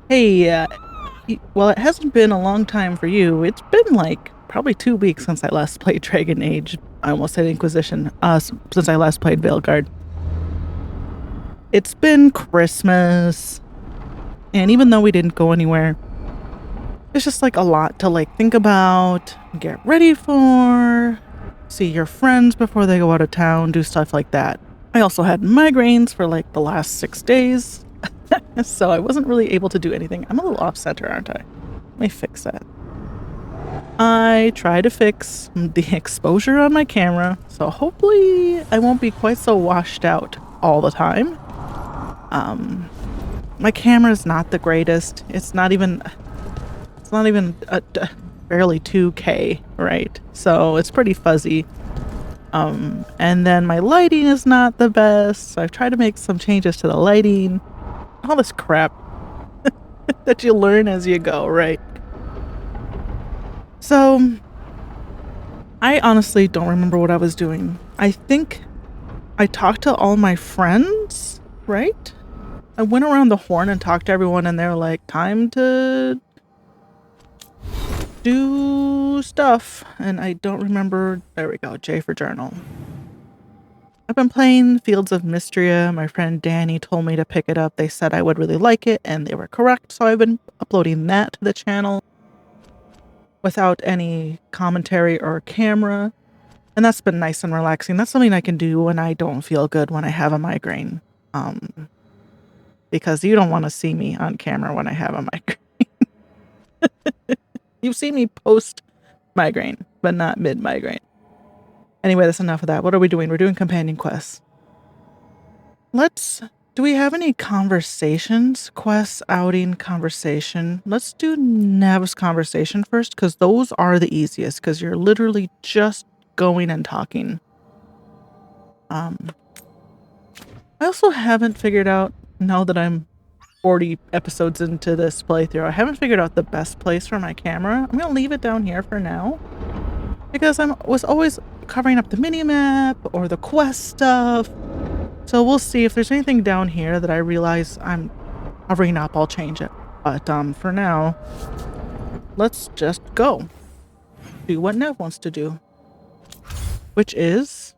Hey, well, it hasn't been a long time for you. It's been like probably 2 weeks since I last played Dragon Age. I almost said Inquisition. Since I last played Veilguard. It's been Christmas, and even though we didn't go anywhere, it's just like a lot to like think about, get ready for, see your friends before they go out of town, do stuff like that. I also had migraines for like the last 6 days, so I wasn't really able to do anything. I'm a little off center, aren't I? Let me fix that. I try to fix the exposure on my camera, so hopefully I won't be quite so washed out all the time. My camera's not the greatest. It's not even barely 2K, right? So it's pretty fuzzy. And then my lighting is not the best, so I've tried to make some changes to the lighting. All this crap that you learn as you go, right? So I honestly don't remember what I was doing. I think I talked to all my friends, right? I went around the horn and talked to everyone, and they're like, time to do stuff. And I don't remember. There we go. J for journal. I've been playing Fields of Mystria. My friend Danny told me to pick it up. They said I would really like it, and they were correct. So I've been uploading that to the channel without any commentary or camera. And that's been nice and relaxing. That's something I can do when I don't feel good, when I have a migraine. Because you don't want to see me on camera when I have a migraine. You see me post migraine, but not mid migraine. Anyway, that's enough of that. What are we doing? We're doing companion quests. Do we have any conversations? Quests, outing, conversation. Let's do Nev's conversation first, because those are the easiest, because you're literally just going and talking. I also haven't figured out, now that I'm 40 episodes into this playthrough, I haven't figured out the best place for my camera. I'm gonna leave it down here for now, because I was always covering up the mini-map or the quest stuff. So we'll see if there's anything down here that I realize I'm covering up, I'll change it. But for now, let's just go. Do what Nev wants to do. Which is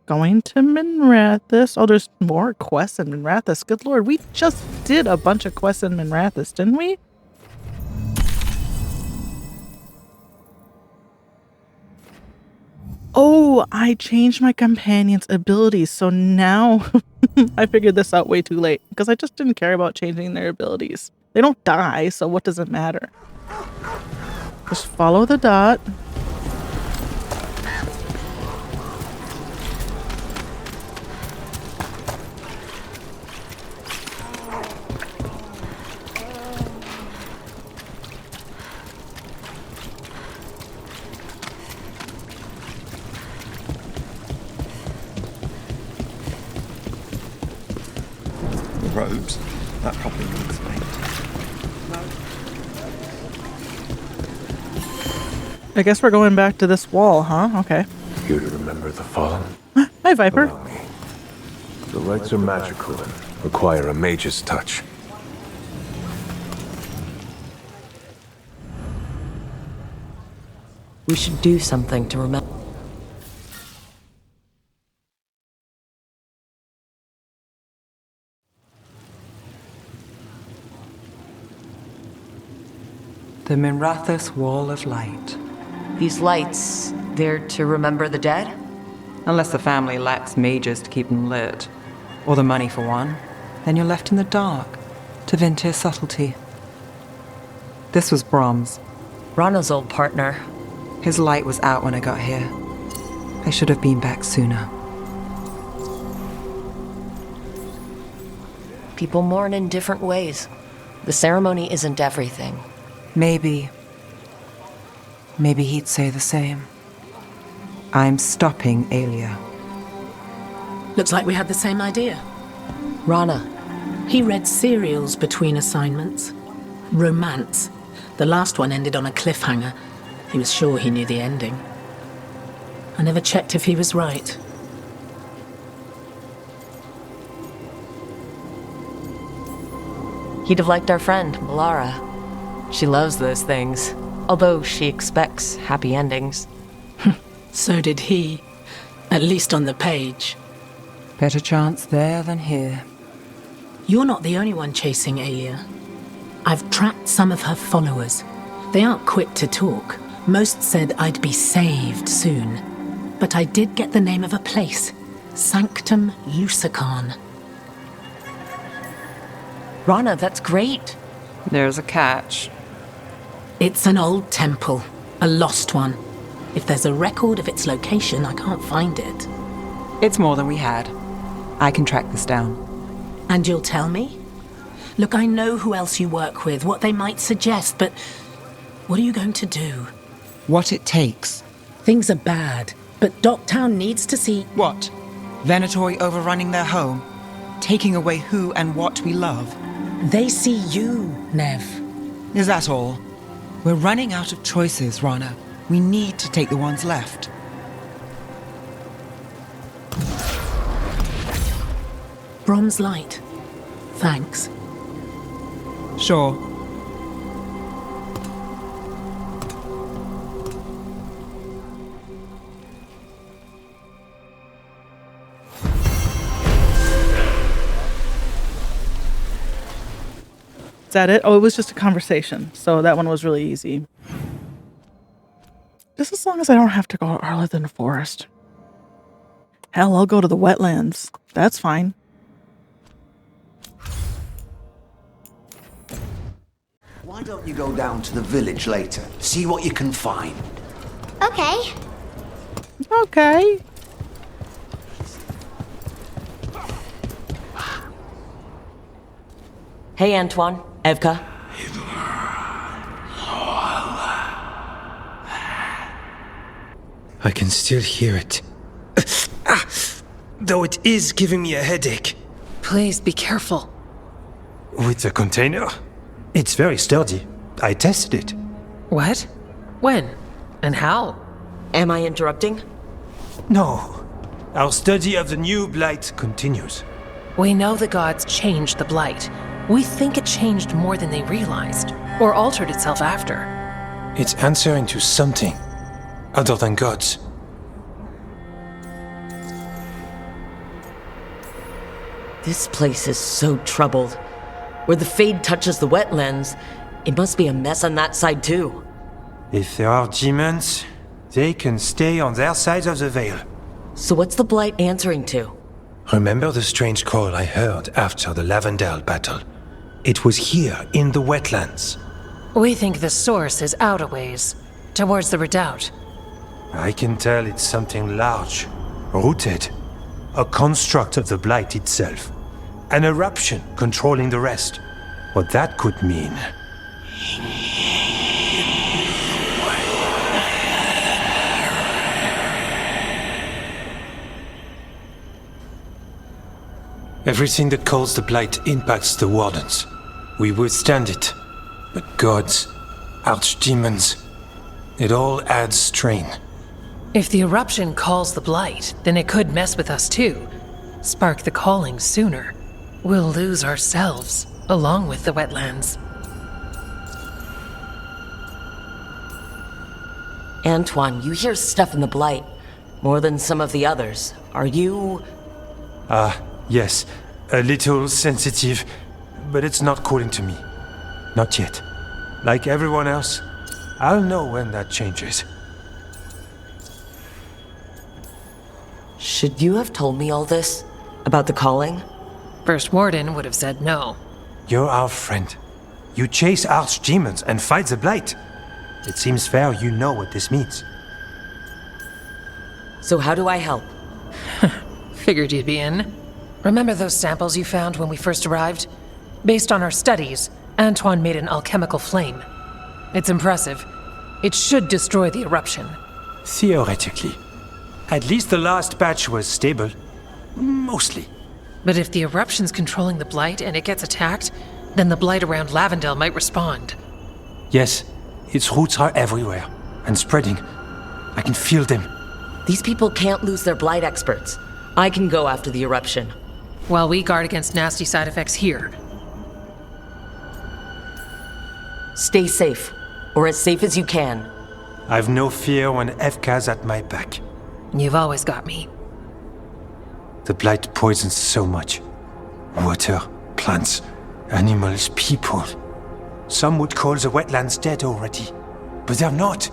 going to Minrathous. Oh, there's more quests in Minrathous. Good lord, we just did a bunch of quests in Minrathous, didn't we? Oh, I changed my companion's abilities, so now I figured this out way too late, because I just didn't care about changing their abilities. They don't die, so what does it matter? Just follow the dot. Robes? That probably means me. I guess we're going back to this wall, huh? Okay. Here to remember the fallen? Hi, Viper. Allow me. The rites are magical and require a mage's touch. We should do something to remember. The Minrathous Wall of Light. These lights, they're to remember the dead? Unless the family lacks mages to keep them lit, or the money for one, then you're left in the dark to Ventir subtlety. This was Brahms. Rana's old partner. His light was out when I got here. I should have been back sooner. People mourn in different ways. The ceremony isn't everything. Maybe he'd say the same. I'm stopping Aelia. Looks like we had the same idea. Rana. He read serials between assignments. Romance. The last one ended on a cliffhanger. He was sure he knew the ending. I never checked if he was right. He'd have liked our friend, Malara. She loves those things, although she expects happy endings. So did he. At least on the page. Better chance there than here. You're not the only one chasing Alia. I've tracked some of her followers. They aren't quick to talk. Most said I'd be saved soon. But I did get the name of a place. Sanctum Lucican. Rana, that's great. There's a catch. It's an old temple. A lost one. If there's a record of its location, I can't find it. It's more than we had. I can track this down. And you'll tell me? Look, I know who else you work with, what they might suggest, but what are you going to do? What it takes. Things are bad, but Docktown needs to see... What? Venatori overrunning their home? Taking away who and what we love? They see you, Nev. Is that all? We're running out of choices, Rana. We need to take the ones left. Brom's light. Thanks. Sure. Is that it? Oh, it was just a conversation. So that one was really easy. Just as long as I don't have to go to Arlington Forest. Hell, I'll go to the wetlands. That's fine. Why don't you go down to the village later? See what you can find. Okay. Okay. Hey, Antoine. Evka. I can still hear it. Though it is giving me a headache. Please be careful. With the container? It's very sturdy. I tested it. What? When? And how? Am I interrupting? No. Our study of the new blight continues. We know the gods changed the blight. We think it changed more than they realized, or altered itself after. It's answering to something other than gods. This place is so troubled. Where the Fade touches the wetlands, it must be a mess on that side too. If there are demons, they can stay on their side of the veil. So what's the blight answering to? Remember the strange call I heard after the Lavendale battle? It was here in the wetlands. We think the source is out a ways, towards the redoubt. I can tell it's something large, rooted. A construct of the blight itself. An eruption controlling the rest. What that could mean. Everything that calls the blight impacts the wardens. We withstand it. But gods, archdemons, it all adds strain. If the eruption calls the blight, then it could mess with us too. Spark the calling sooner. We'll lose ourselves, along with the wetlands. Antoine, you hear stuff in the blight. More than some of the others. Are you... Yes, a little sensitive, but it's not calling to me. Not yet. Like everyone else, I'll know when that changes. Should you have told me all this? About the calling? First Warden would have said no. You're our friend. You chase archdemons and fight the blight. It seems fair you know what this means. So how do I help? Figured you'd be in. Remember those samples you found when we first arrived? Based on our studies, Antoine made an alchemical flame. It's impressive. It should destroy the eruption. Theoretically. At least the last batch was stable. Mostly. But if the eruption's controlling the blight and it gets attacked, then the blight around Lavendale might respond. Yes, its roots are everywhere and spreading. I can feel them. These people can't lose their blight experts. I can go after the eruption. While we guard against nasty side effects here. Stay safe, or as safe as you can. I've no fear when Evka's at my back. You've always got me. The blight poisons so much. Water, plants, animals, people. Some would call the wetlands dead already. But they're not.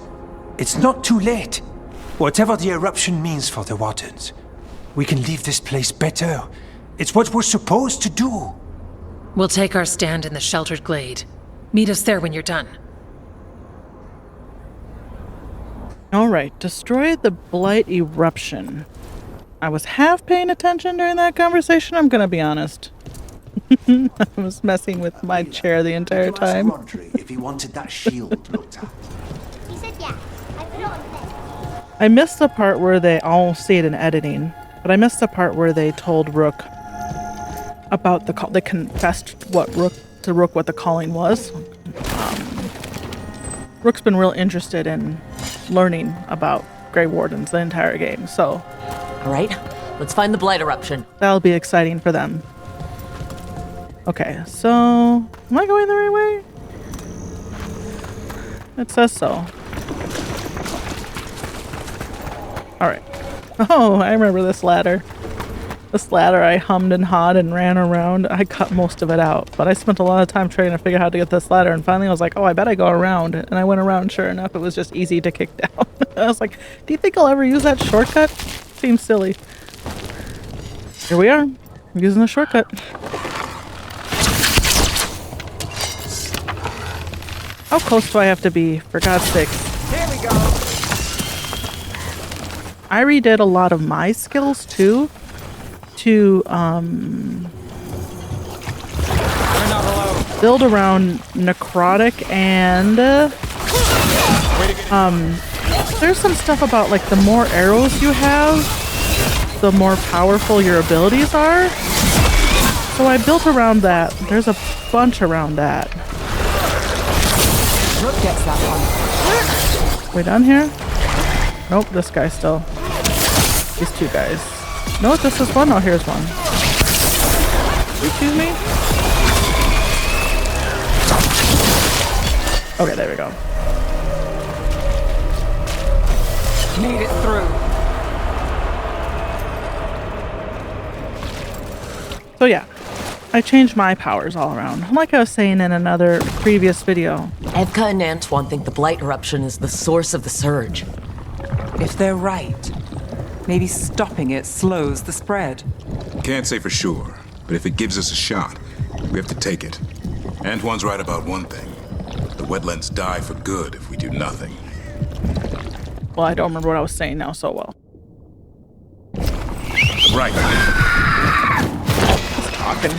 It's not too late. Whatever the eruption means for the wardens, we can leave this place better. It's what we're supposed to do. We'll take our stand in the sheltered glade. Meet us there when you're done. Alright, destroy the blight eruption. I was half paying attention during that conversation, I'm gonna be honest. I was messing with my chair the entire time. If he wanted that shield looked at. He said yeah. I put it on there. I missed the part where I'll see it in editing, but I missed the part where they told Rook about the call. They confessed to Rook what the calling was. Rook's been real interested in learning about Grey Wardens the entire game, so All right, let's find the blight eruption. that'll be exciting for them. Okay, so am I going the right way? It says so. Alright. Oh, I remember this ladder. This ladder I hummed and hawed and ran around. I cut most of it out, but I spent a lot of time trying to figure out how to get this ladder, and finally I was like, oh, I bet I go around. And I went around, sure enough, it was just easy to kick down. I was like, do you think I'll ever use that shortcut? Seems silly. Here we are, using the shortcut. How close do I have to be, for God's sakes? Here we go. I redid a lot of my skills too, to build around necrotic and there's some stuff about like the more arrows you have, the more powerful your abilities are. So I built around that. There's a bunch around that. Rook gets that one. We done here? Nope, this guy still. These two guys. No, this is one. Oh, here's one. Excuse me? Okay, there we go. Made it through. So yeah, I changed my powers all around. Like I was saying in another previous video. Evka and Antoine think the blight eruption is the source of the surge. If they're right, maybe stopping it slows the spread. Can't say for sure, but if it gives us a shot, we have to take it. Antoine's right about one thing. The wetlands die for good if we do nothing. Well, I don't remember what I was saying now so well. Right. Just talking.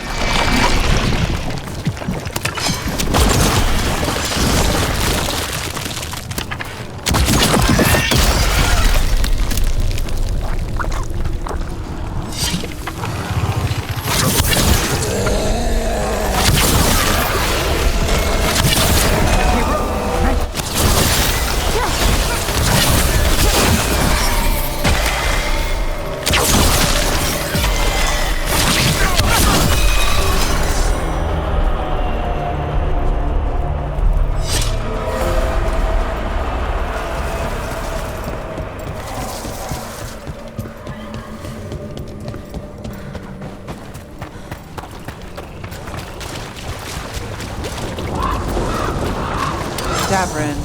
Davrin,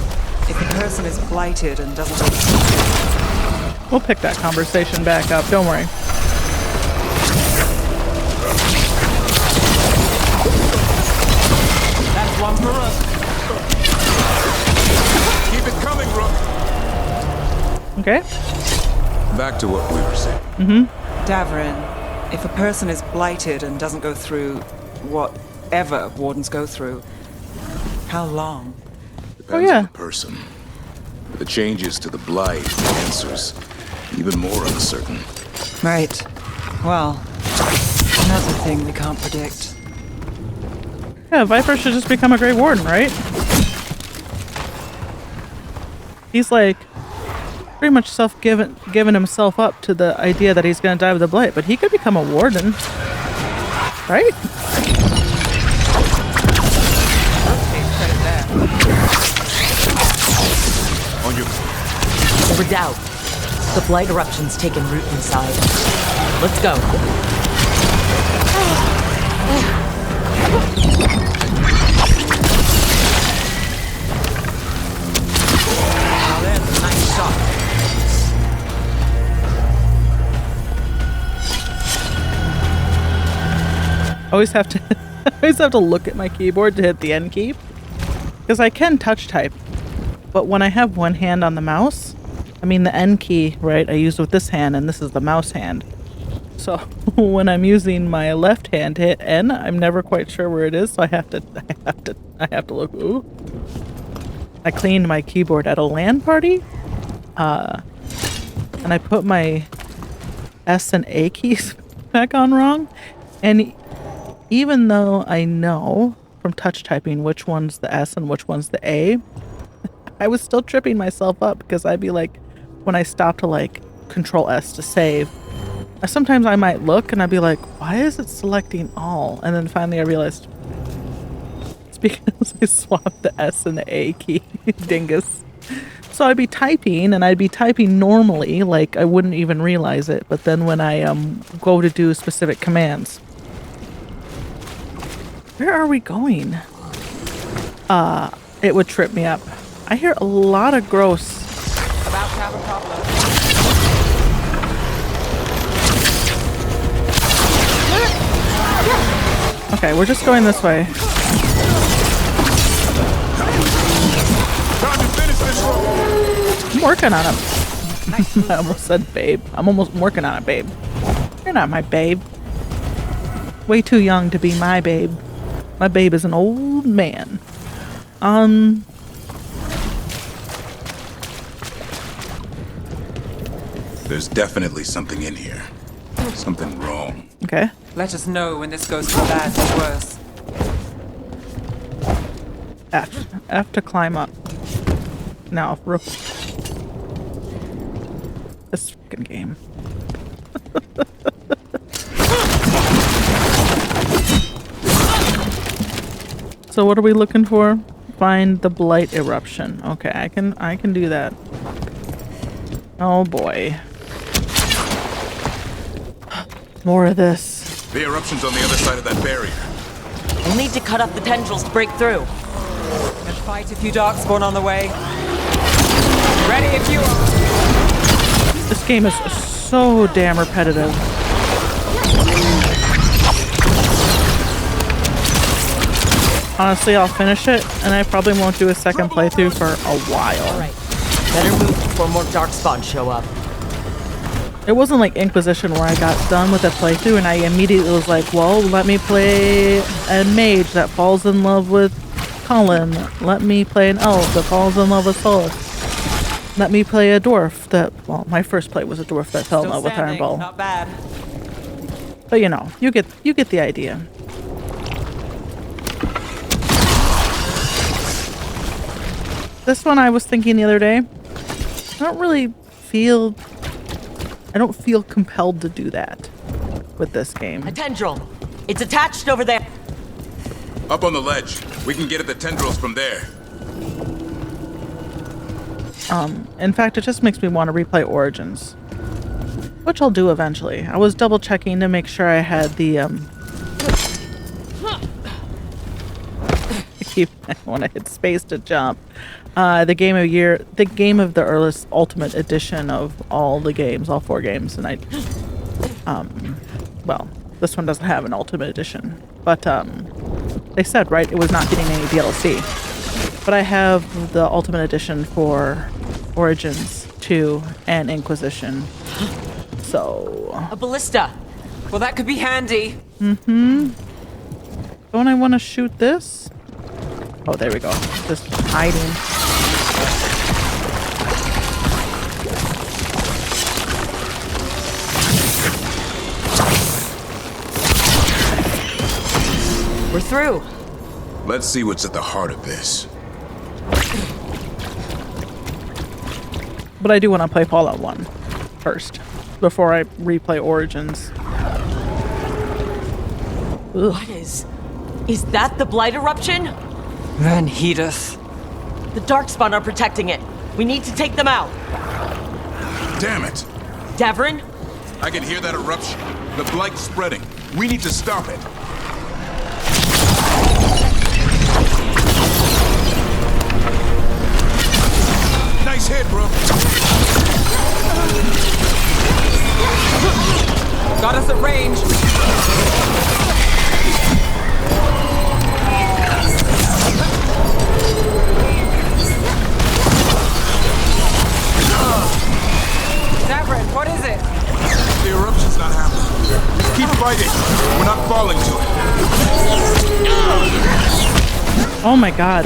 if the person is blighted and doesn't... We'll pick that conversation back up, don't worry. That's one for us. Keep it coming, Rook. Okay. Back to what we were saying. Davrin, if a person is blighted and doesn't go through whatever wardens go through, how long? Depends yeah. on the person. But the changes to the blight, the answers, even more uncertain. Right. Well, another thing we can't predict. Yeah, Viper should just become a Grey Warden, right? He's like pretty much giving himself up to the idea that he's gonna die with the blight, but he could become a warden. Right? Let's take credit there. a doubt. The blight eruption's taken root inside. Let's go. Nice shot. I always have to look at my keyboard to hit the N key. Because I can touch type. But when I have one hand on the mouse, I mean the N key, right, I use with this hand and this is the mouse hand. So when I'm using my left hand to hit N, I'm never quite sure where it is, so I have to look. Ooh. I cleaned my keyboard at a LAN party. And I put my S and A keys back on wrong. And even though I know from touch typing which one's the S and which one's the A, I was still tripping myself up because I'd be like, when I stop to like Control S to save, sometimes I might look and I'd be like, why is it selecting all? And then finally I realized it's because I swapped the S and the A key. Dingus. So I'd be typing and I'd be typing normally, like I wouldn't even realize it. But then when I go to do specific commands, where are we going? It would trip me up. I hear a lot of gross. About to have a problem. Okay, we're just going this way. I'm working on him. I almost said babe. I'm almost working on it, babe. You're not my babe. Way too young to be my babe. My babe is an old man. There's definitely something in here. Something wrong. Okay. Let us know when this goes from bad to worse. F to climb up. Now, this fucking game. So what are we looking for? Find the blight eruption. Okay, I can do that. Oh boy. More of this. The eruption's on the other side of that barrier. We'll need to cut up the tendrils to break through. And fight if you darkspawn on the way. Ready if you are. This game is so damn repetitive. Honestly, I'll finish it, and I probably won't do a second playthrough for a while. All right. Better move before more darkspawn show up. It wasn't like Inquisition where I got done with a playthrough and I immediately was like, well, let me play a mage that falls in love with Colin. Let me play an elf that falls in love with Soul. Let me play a dwarf that, well, my first play was a dwarf that fell in love with Ironball. Not bad. But you know, you get the idea. This one I was thinking the other day, I don't feel compelled to do that with this game. A tendril. It's attached over there. Up on the ledge. We can get at the tendrils from there. In fact, it just makes me want to replay Origins, which I'll do eventually. I was double checking to make sure I had the I want to hit space to jump. The game of the earliest Ultimate Edition of all the games, all 4 games, and well, this one doesn't have an Ultimate Edition, but they said, right, it was not getting any DLC. But I have the Ultimate Edition for Origins 2 and Inquisition. So a ballista. Well, that could be handy. Don't I want to shoot this? Oh, there we go. Just hiding. We're through. Let's see what's at the heart of this. But I do want to play Fallout 1 first, before I replay Origins. Ugh. What is that the blight eruption? Van Hedith. The darkspawn are protecting it. We need to take them out. Damn it! Davrin? I can hear that eruption. The blight's spreading. We need to stop it. Nice hit, bro. Got us at range. Davrin, what is it? The eruption's not happening. Keep fighting. We're not falling to it. Oh my god.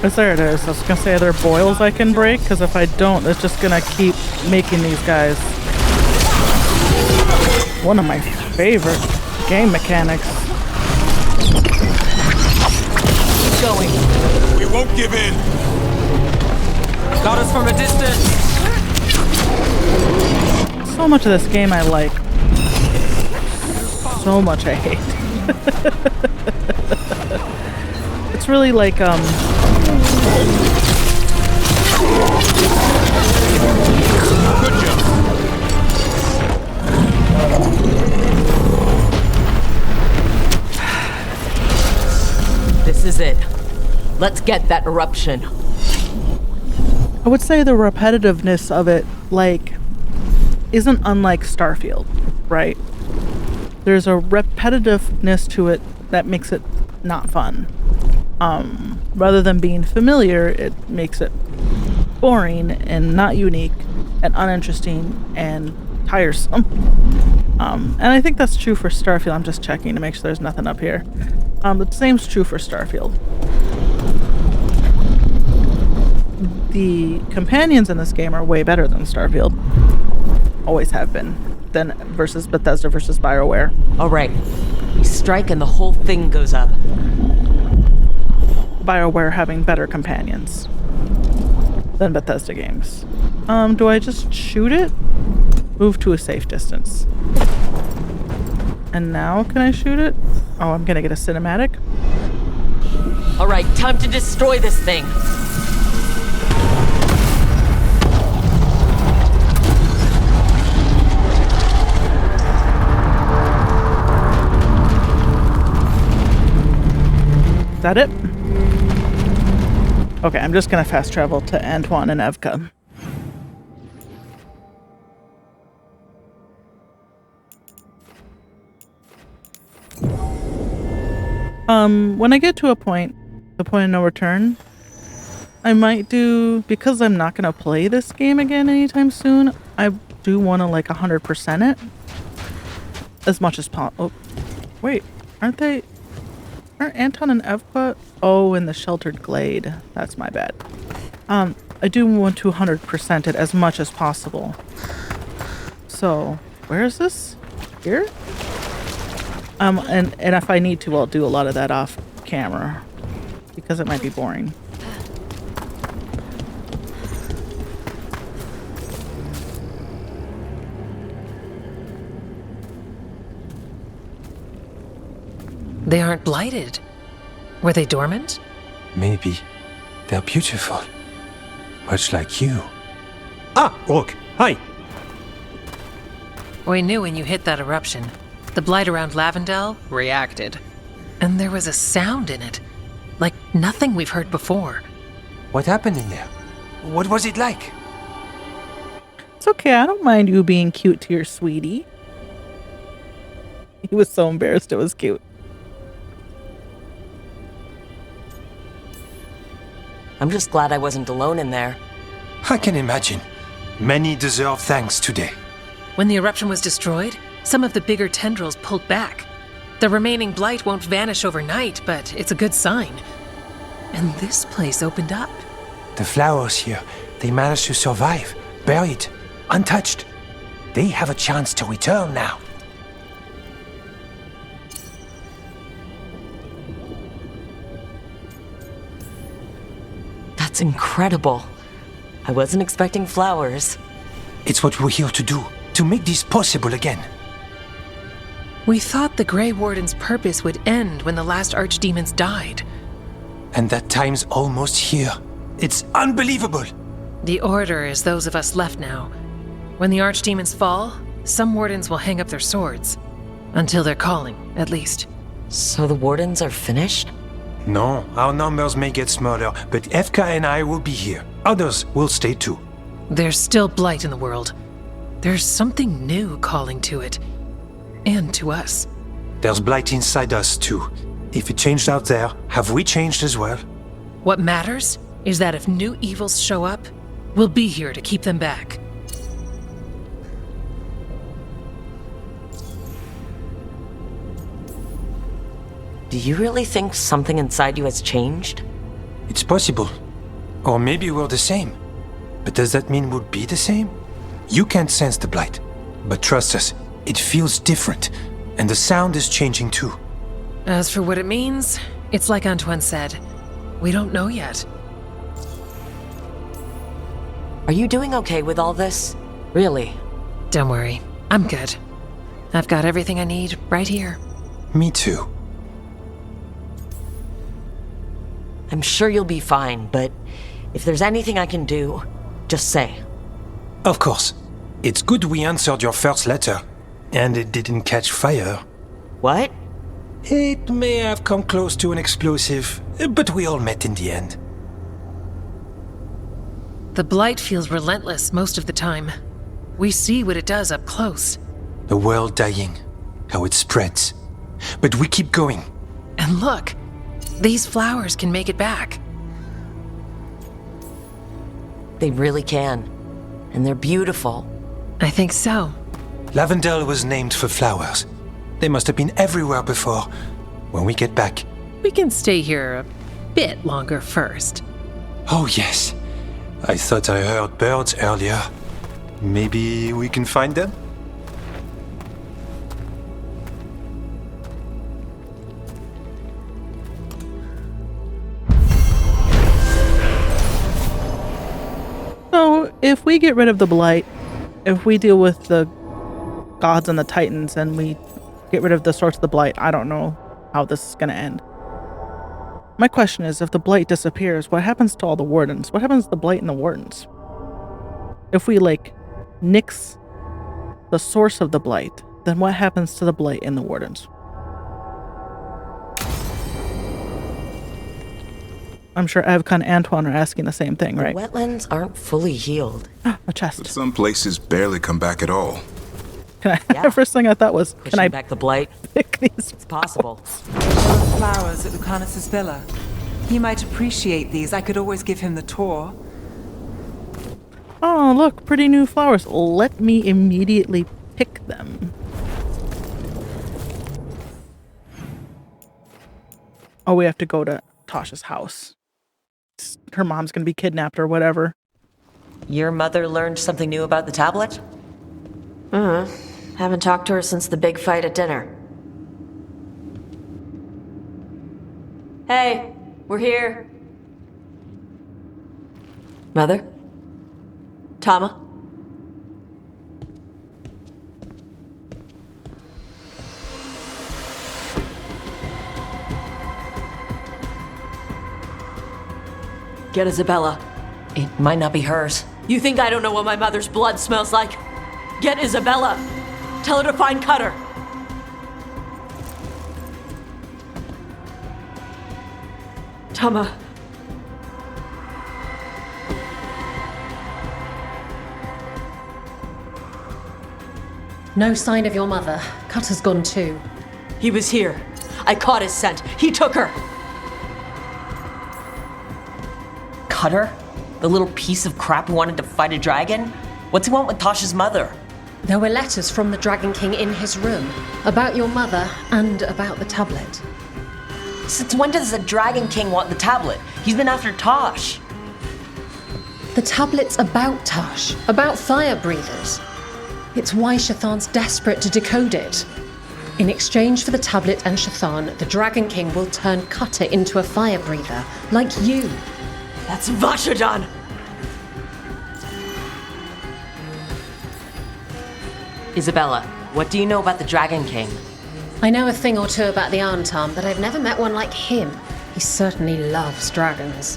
Yes, there it is. I was gonna say, are there boils I can break? Because if I don't, it's just gonna keep making these guys. One of my favorite game mechanics. Keep going. We won't give in. Got us from a distance. So much of this game I like. So much I hate. It's really like, Good job. This is it. Let's get that eruption. I would say the repetitiveness of it, like, isn't unlike Starfield, right? There's a repetitiveness to it that makes it not fun. Rather than being familiar, it makes it boring and not unique and uninteresting and tiresome. And I think that's true for Starfield. I'm just checking to make sure there's nothing up here. The same's true for Starfield. The companions in this game are way better than Starfield. Always have been. Than versus Bethesda versus BioWare. All right. We strike and the whole thing goes up. BioWare having better companions than Bethesda games. Do I just shoot it? Move to a safe distance. And now can I shoot it? Oh, I'm gonna get a cinematic. All right, time to destroy this thing. Is that it? Okay, I'm just gonna fast travel to Antoine and Evka. When I get to the point of no return, I might do, because I'm not gonna play this game again anytime soon, I do want to like 100% it as much as possible. Oh, wait, aren't Anton and Evka? Oh, in the sheltered glade. That's my bad. I do want to 100% it as much as possible. So, where is this? Here? And if I need to, I'll do a lot of that off camera because it might be boring. They aren't blighted. Were they dormant? Maybe. They're beautiful. Much like you. Ah, Orc. Hi. We knew when you hit that eruption. The blight around Lavendel reacted. And there was a sound in it. Like nothing we've heard before. What happened in there? What was it like? It's okay, I don't mind you being cute to your sweetie. He was so embarrassed it was cute. I'm just glad I wasn't alone in there. I can imagine. Many deserve thanks today. When the eruption was destroyed, some of the bigger tendrils pulled back. The remaining blight won't vanish overnight, but it's a good sign. And this place opened up. The flowers here, they managed to survive, buried, untouched. They have a chance to return now. That's incredible. I wasn't expecting flowers. It's what we're here to do, to make this possible again. We thought the Grey Warden's purpose would end when the last archdemons died. And that time's almost here. It's unbelievable! The Order is those of us left now. When the archdemons fall, some wardens will hang up their swords. Until they're calling, at least. So the wardens are finished? No, our numbers may get smaller, but Efka and I will be here. Others will stay too. There's still blight in the world. There's something new calling to it. And to us. There's blight inside us too. If it changed out there, have we changed as well? What matters is that if new evils show up, we'll be here to keep them back. Do you really think something inside you has changed? It's possible. Or maybe we're the same. But does that mean we'll be the same? You can't sense the blight. But trust us, it feels different. And the sound is changing too. As for what it means, it's like Antoine said. We don't know yet. Are you doing okay with all this? Really? Don't worry, I'm good. I've got everything I need right here. Me too. I'm sure you'll be fine, but if there's anything I can do, just say. Of course. It's good we answered your first letter. And it didn't catch fire. What? It may have come close to an explosive, but we all met in the end. The blight feels relentless most of the time. We see what it does up close. The world dying, how it spreads. But we keep going. And look, these flowers can make it back. They really can. And they're beautiful. I think so. Lavendel was named for flowers. They must have been everywhere before. When we get back. We can stay here a bit longer first. Oh yes. I thought I heard birds earlier. Maybe we can find them? So, if we get rid of the blight, if we deal with the gods and the titans and we get rid of the source of the blight, I don't know how this is going to end. My question is, if the blight disappears, what happens to all the wardens? What happens to the blight and the wardens? If we, nix the source of the blight, then what happens to the blight and the wardens? I'm sure Evka and Antoine are asking the same thing, right? The wetlands aren't fully healed. A chest. But some places barely come back at all. Can I? The first thing I thought was, can I back the blight? pick these? It's possible. Flowers at Lucanus' villa. He might appreciate these. I could always give him the tour. Oh, look, pretty new flowers. Let me immediately pick them. Oh, we have to go to Tasha's house. Her mom's gonna be kidnapped or whatever. Your mother learned something new about the tablet? Haven't talked to her since the big fight at dinner. Hey, we're here. Mother? Tama? Get Isabella. It might not be hers. You think I don't know what my mother's blood smells like? Get Isabella. Tell her to find Cutter. Tama. No sign of your mother. Cutter's gone too. He was here. I caught his scent. He took her. Cutter? The little piece of crap who wanted to fight a dragon? What's he want with Tasha's mother? There were letters from the Dragon King in his room about your mother and about the tablet. Since when does the Dragon King want the tablet? He's been after Tosh. The tablet's about Tosh, about fire breathers. It's why Shathan's desperate to decode it. In exchange for the tablet and Shathan, the Dragon King will turn Cutter into a fire breather, like you. That's Vashadan! Isabella, what do you know about the Dragon King? I know a thing or two about the Arntam, but I've never met one like him. He certainly loves dragons.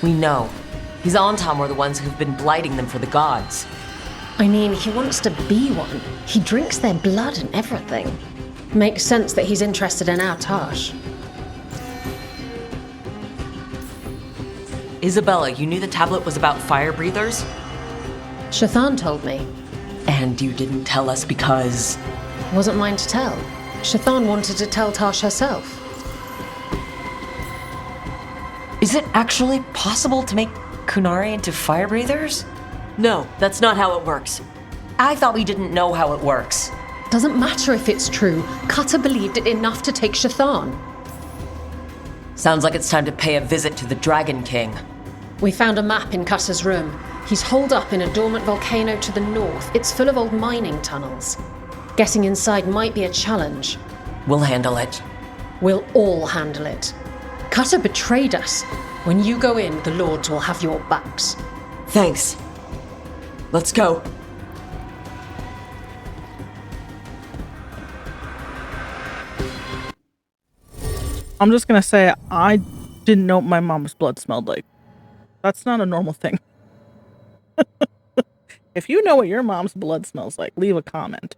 We know. His Antam were the ones who've been blighting them for the gods. I mean, he wants to be one. He drinks their blood and everything. Makes sense that he's interested in our Tash. Isabella, you knew the tablet was about fire breathers? Shathan told me. And you didn't tell us because... Wasn't mine to tell. Shathan wanted to tell Tash herself. Is it actually possible to make Kunari into fire breathers? No, that's not how it works. I thought we didn't know how it works. Doesn't matter if it's true. Cutter believed it enough to take Shathan. Sounds like it's time to pay a visit to the Dragon King. We found a map in Cutter's room. He's holed up in a dormant volcano to the north. It's full of old mining tunnels. Getting inside might be a challenge. We'll handle it. We'll all handle it. Cutter betrayed us. When you go in, the Lords will have your backs. Thanks. Let's go. I'm just gonna say, I didn't know what my mom's blood smelled like. That's not a normal thing. If you know what your mom's blood smells like, leave a comment.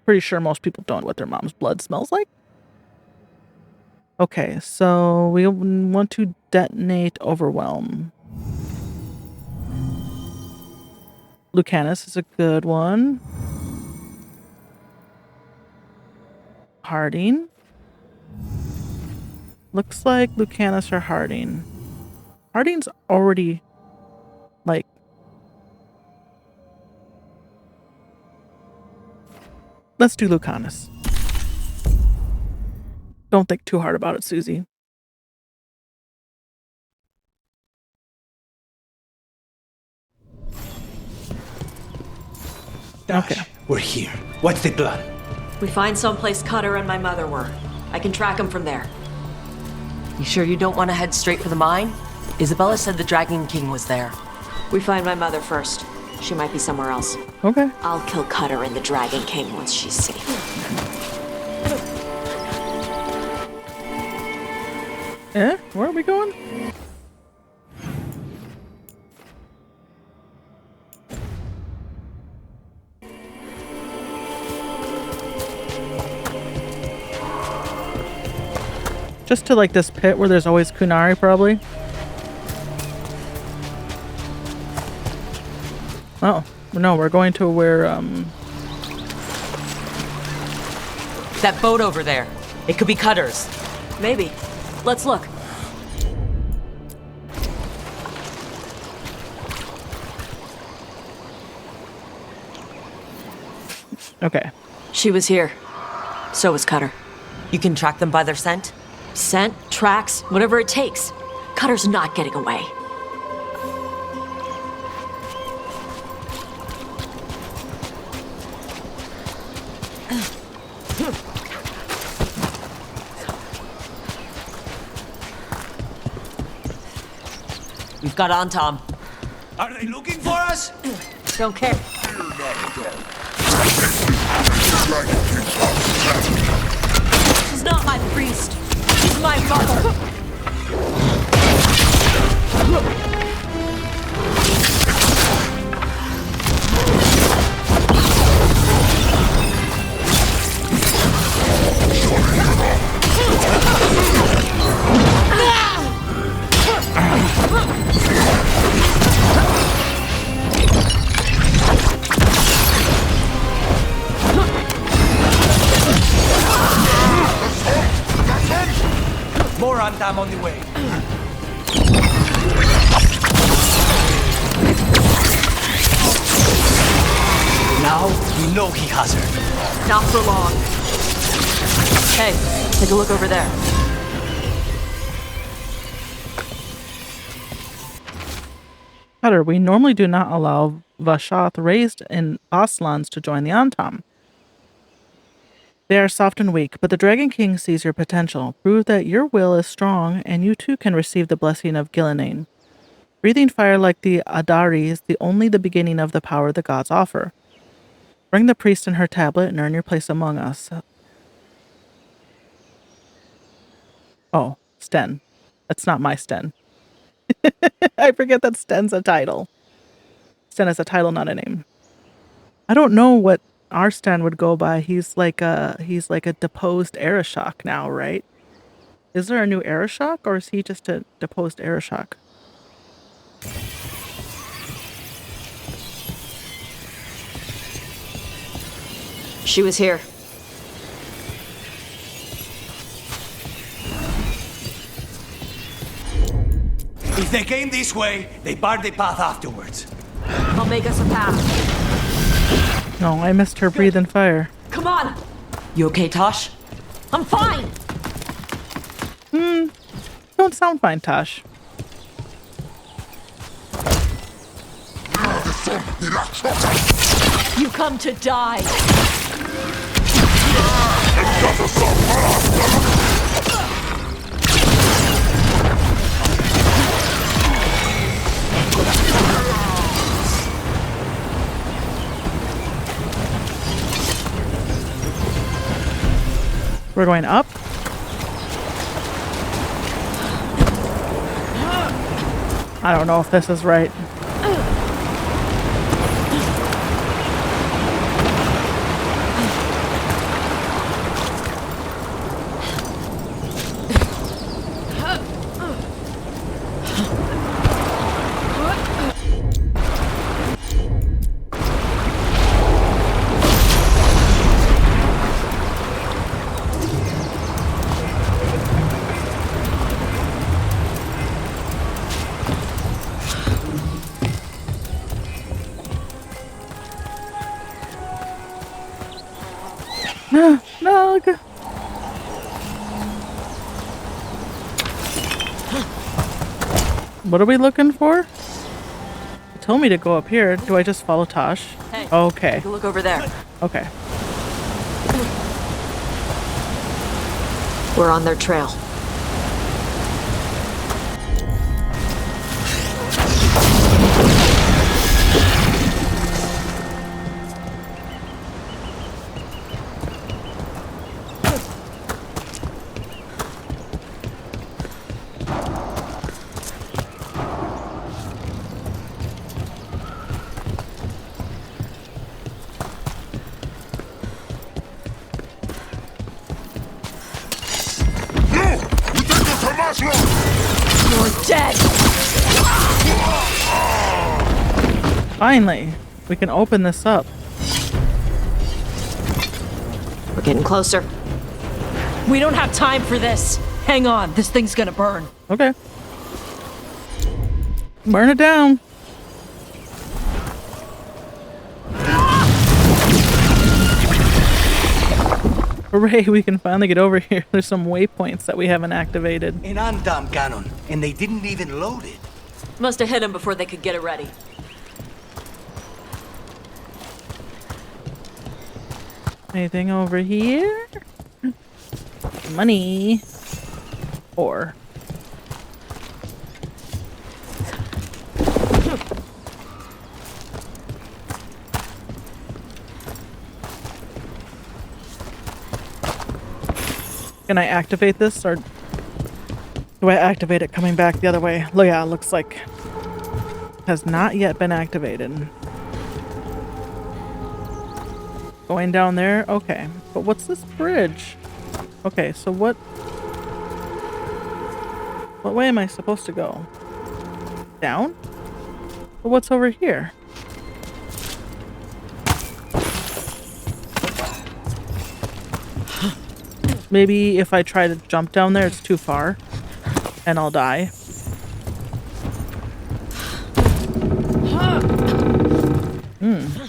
Pretty sure most people don't know what their mom's blood smells like. Okay, so we want to detonate Overwhelm. Lucanus is a good one. Harding. Looks like Lucanus or Harding. Harding's already, like... Let's do Lucanus. Don't think too hard about it, Susie. Dash, okay. We're here. What's the plan? We find someplace Cutter and my mother were. I can track them from there. You sure you don't want to head straight for the mine? Isabella said the Dragon King was there. We find my mother first. She might be somewhere else. Okay. I'll kill Cutter and the Dragon King once she's safe. Where are we going? Just to like this pit where there's always Kunari, probably. Oh, no, we're going to where, That boat over there. It could be Cutter's. Maybe. Let's look. Okay. She was here. So was Cutter. You can track them by their scent? Scent, tracks, whatever it takes. Cutter's not getting away. We've got Antam. Are they looking for us? Don't care. He's not my priest. He's my mother. More Antam on the way. Now we know he has her. Not for long. Hey, take a look over there. Cutter, we normally do not allow Vashath raised in Aslan's to join the Antam. They are soft and weak, but the Dragon King sees your potential. Prove that your will is strong, and you too can receive the blessing of Gillinane. Breathing fire like the Adari is only the beginning of the power the gods offer. Bring the priest and her tablet and earn your place among us. Oh, Sten. That's not my Sten. I forget that Sten's a title. Sten is a title, not a name. I don't know what our Sten would go by. He's like a deposed Arishok now, right? Is there a new Arishok, or is he just a deposed Arishok? She was here. If they came this way, they barred the path afterwards. I'll make us a path. No, I missed her breathing fire. Come on! You okay, Tosh? I'm fine! Don't sound fine, Tosh. You come to die! We're going up. I don't know if this is right. No. What are we looking for? You told me to go up here. Do I just follow Tosh? Hey, okay. take a look over there. Okay. We're on their trail. You're dead! Finally, we can open this up. We're getting closer. We don't have time for this. Hang on, this thing's gonna burn. Okay. Burn it down. Hooray, we can finally get over here. There's some waypoints that we haven't activated. An undam cannon, and they didn't even load it. Must have hit him before they could get it ready. Anything over here? Money. Or. Can I activate this, or do I activate it coming back the other way? Look, yeah, it looks like it has not yet been activated. Going down there? Okay. But what's this bridge? Okay, so what way am I supposed to go? Down? But what's over here? Maybe if I try to jump down there, it's too far, and I'll die.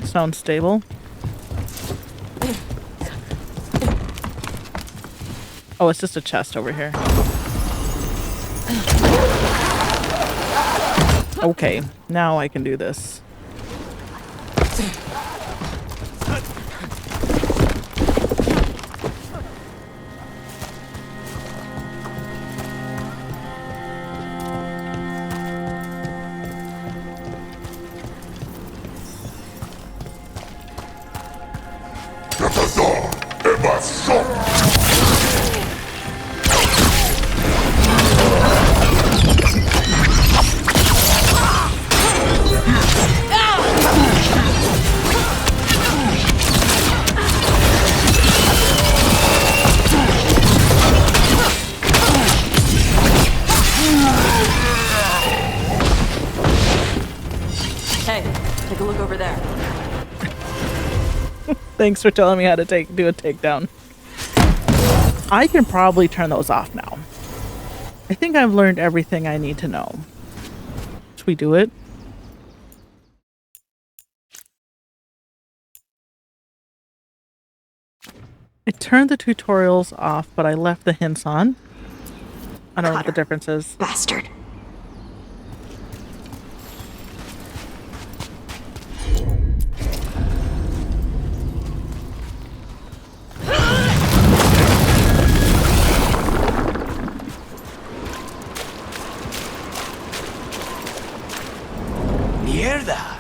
Sounds stable. Oh, it's just a chest over here. Okay, now I can do this. Thanks for telling me how to do a takedown. I can probably turn those off now. I think I've learned everything I need to know. Should we do it? I turned the tutorials off, but I left the hints on. I don't know what the difference is. Bastard. Mierda!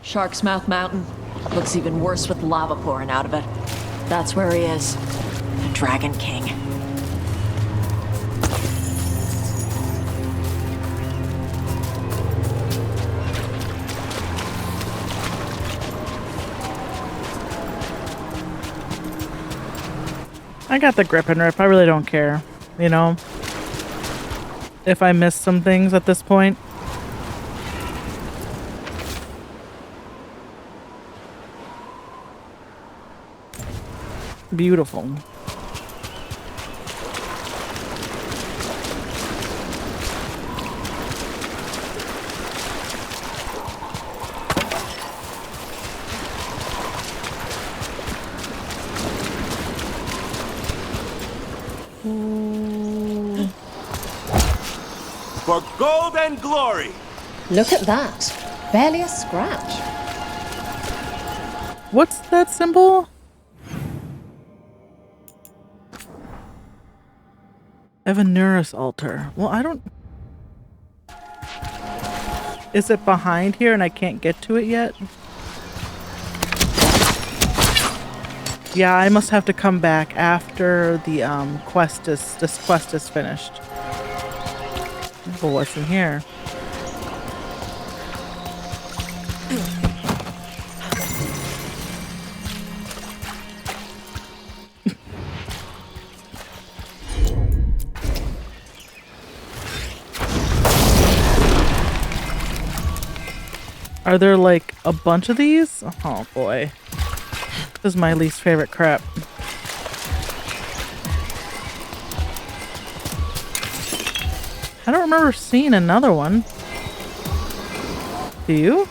Shark's Mouth Mountain. Looks even worse with lava pouring out of it. That's where he is. The Dragon King. I got the grip and rip. I really don't care. You know? If I miss some things at this point. Beautiful. For gold and glory! Look at that. Barely a scratch. What's that symbol? Evanurus altar. Well, I don't... Is it behind here and I can't get to it yet? Yeah, I must have to come back after the this quest is finished. Well, what's in here? Are there like a bunch of these? Oh boy. This is my least favorite crap. I don't remember seeing another one. Do you?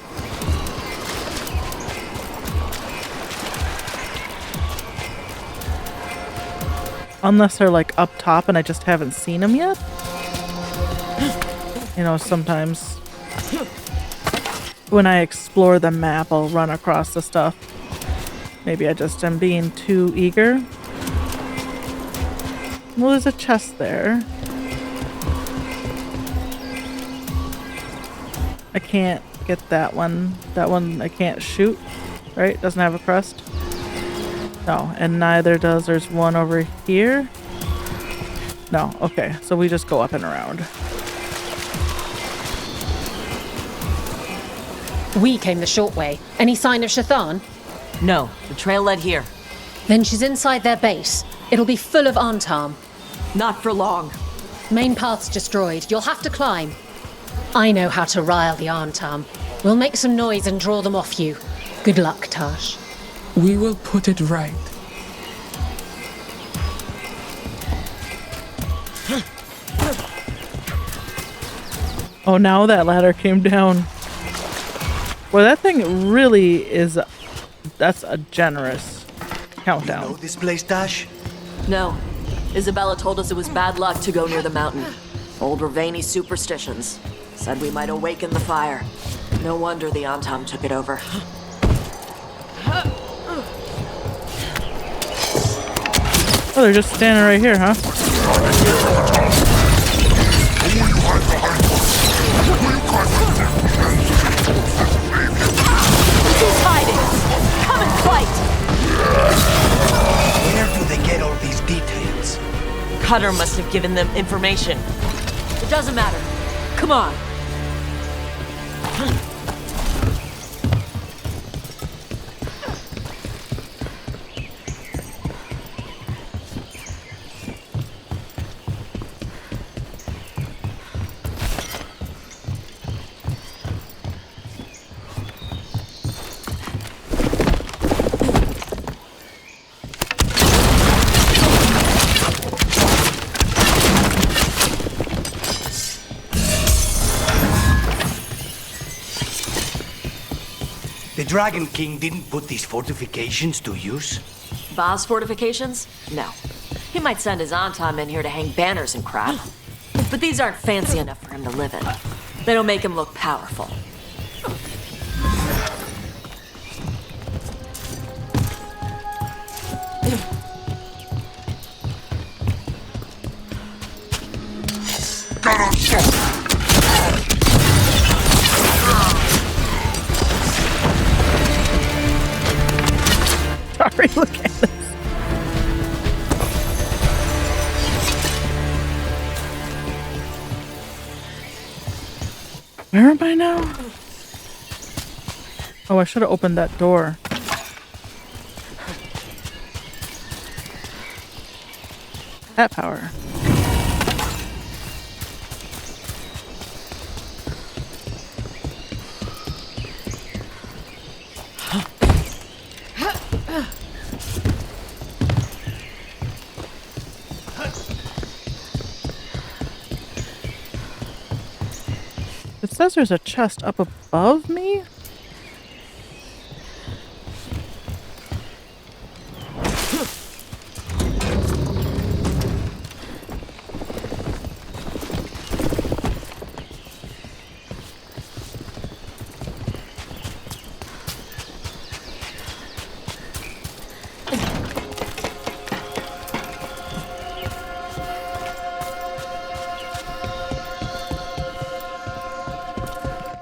Unless they're like up top and I just haven't seen them yet. You know, sometimes when I explore the map, I'll run across the stuff. Maybe I just am being too eager. Well, there's a chest there. I can't get that one. That one I can't shoot, right? Doesn't have a crest. No, and neither does. There's one over here. No, okay. So we just go up and around. We came the short way. Any sign of Shathan? No, the trail led here. Then she's inside their base. It'll be full of Antam. Not for long. Main path's destroyed. You'll have to climb. I know how to rile the Antam. We'll make some noise and draw them off you. Good luck, Tash. We will put it right. Oh, now that ladder came down. Well, that thing really is... That's a generous countdown. You know this place, Tash? No. Isabella told us it was bad luck to go near the mountain. Old Ravani superstitions. Said we might awaken the fire. No wonder the Antam took it over. Oh, they're just standing right here, huh? Who's hiding? Come and fight! Where do they get all these details? Cutter must have given them information. It doesn't matter. Come on. Dragon King didn't put these fortifications to use? Boss fortifications? No. He might send his Antom in here to hang banners and crap. But these aren't fancy enough for him to live in. They don't make him look powerful. Sorry, look at this. Where am I now? Oh, I should have opened that door. That power. It says there's a chest up above me?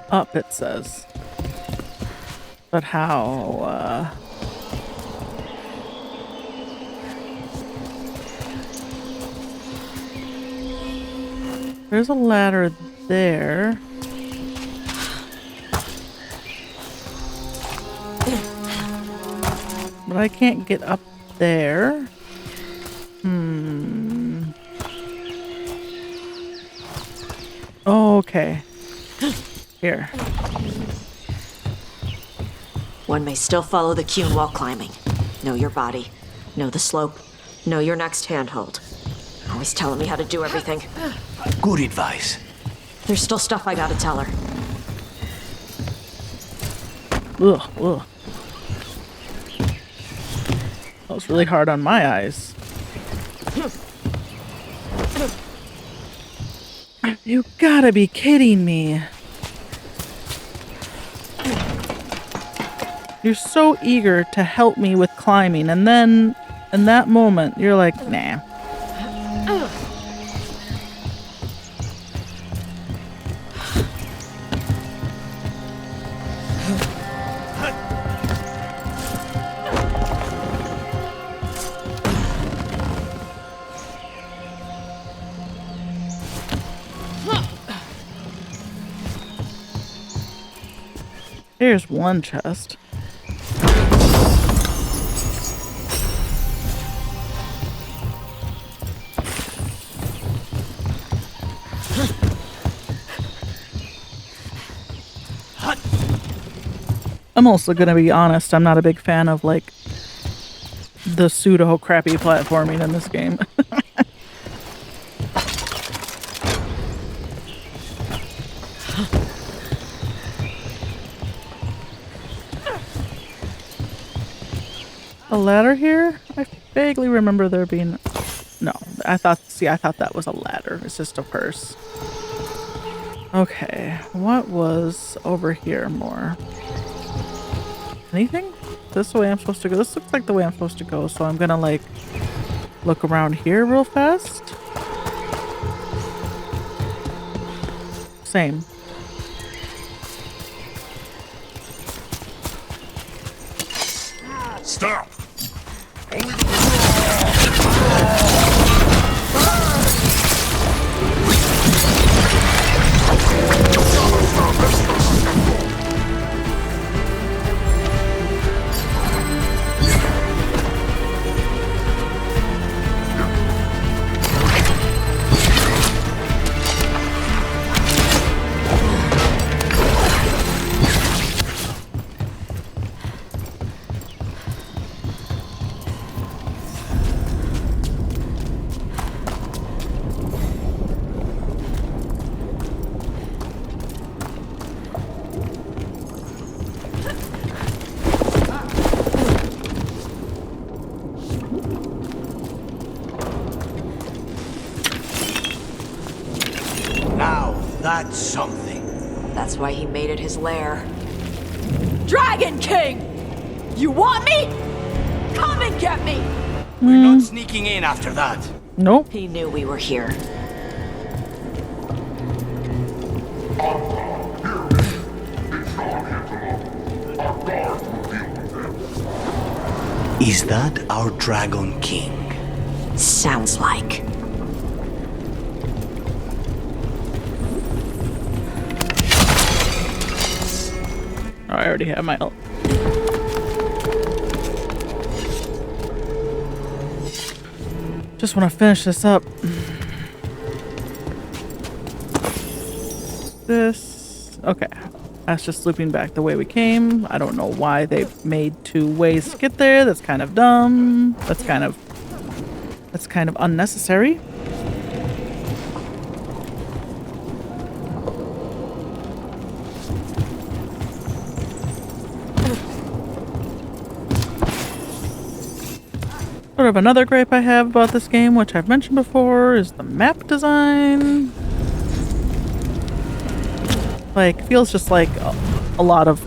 Up, it says. But how, There's a ladder there. But I can't get up there. Oh, okay. Here. One may still follow the cune while climbing. Know your body. Know the slope. Know your next handhold. Always telling me how to do everything. Good advice. There's still stuff I gotta tell her. Ugh, ugh. That was really hard on my eyes. You gotta be kidding me. You're so eager to help me with climbing, and then in that moment, you're like, nah. Here's one chest. I'm also gonna be honest, I'm not a big fan of like the pseudo crappy platforming in this game. A ladder here? I vaguely remember there being... No, I thought that was a ladder. It's just a purse. Okay, what was over here more? Anything? This the way I'm supposed to go? This looks like the way I'm supposed to go, so I'm gonna like look around here real fast. Same. Stop! that's something. That's why he made it his lair. Dragon King! You want me? Come and get me! We're not sneaking in after that. Nope. He knew we were here. Is that our Dragon King? Sounds like. Oh, I already have my ult. Just want to finish this up. This. Okay. That's just looping back the way we came. I don't know why they've made 2 ways to get there. That's kind of dumb. That's kind of unnecessary. Sort of another gripe I have about this game, which I've mentioned before, is the map design. Like, feels just like a lot of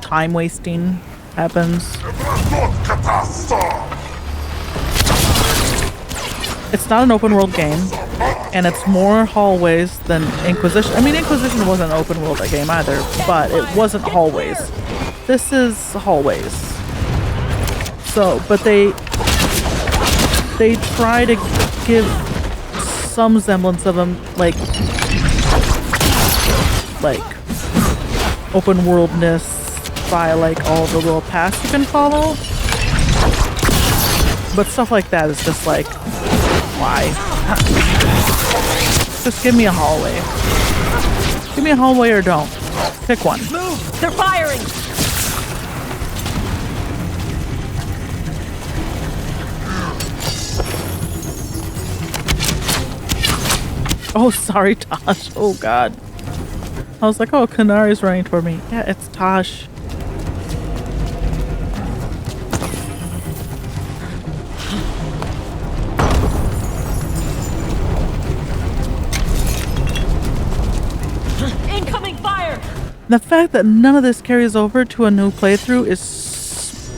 time wasting happens. It's not an open world game, and it's more hallways than Inquisition. I mean, Inquisition wasn't an open world game either, but it wasn't hallways. This is hallways. So, but they try to give some semblance of them, like open worldness by like all the little paths you can follow. But stuff like that is just like, why? Just give me a hallway. Give me a hallway or don't. Pick one. Move! They're firing! Oh, sorry, Tosh. Oh, God. I was like, oh, Kanari's running toward me. Yeah, it's Tosh. Incoming fire! The fact that none of this carries over to a new playthrough is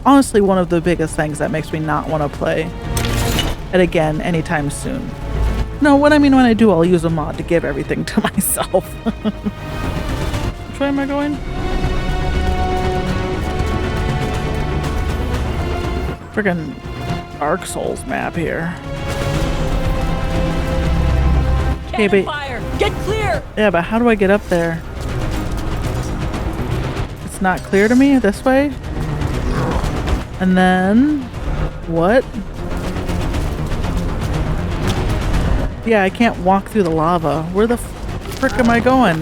honestly one of the biggest things that makes me not want to play it again anytime soon. No, what I mean when I do, I'll use a mod to give everything to myself. Which way am I going? Friggin' Dark Souls map here. Okay, but Fire! Get clear! yeah, but how do I get up there? It's not clear to me this way. And then what? Yeah, I can't walk through the lava. Where the frick am I going?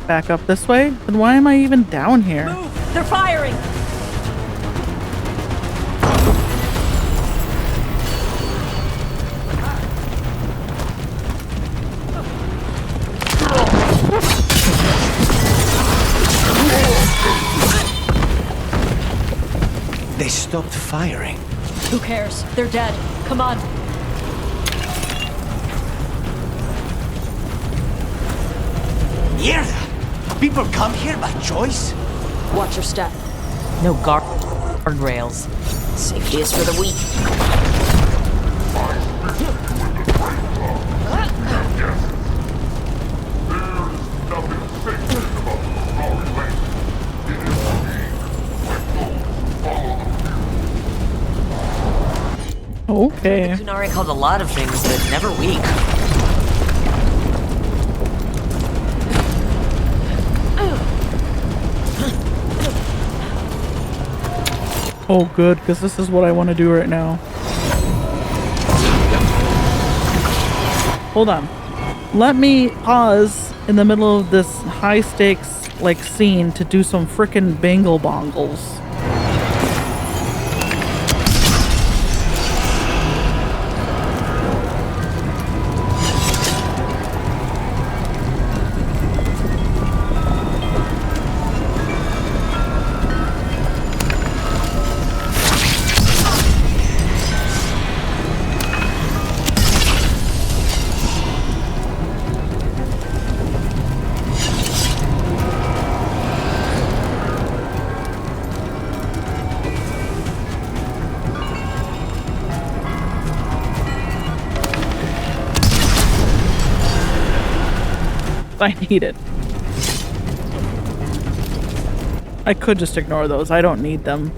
Back up this way? Then why am I even down here? Move! They're firing! They stopped firing. Who cares? They're dead. Come on. Mierda! People come here by choice? Watch your step. No guardrails. Safety is for the weak. Okay. The Kunari called a lot of things, but never weak. Oh, good, because this is what I want to do right now. Hold on. Let me pause in the middle of this high stakes like scene to do some frickin' bangle bongles. I need it. I could just ignore those. I don't need them.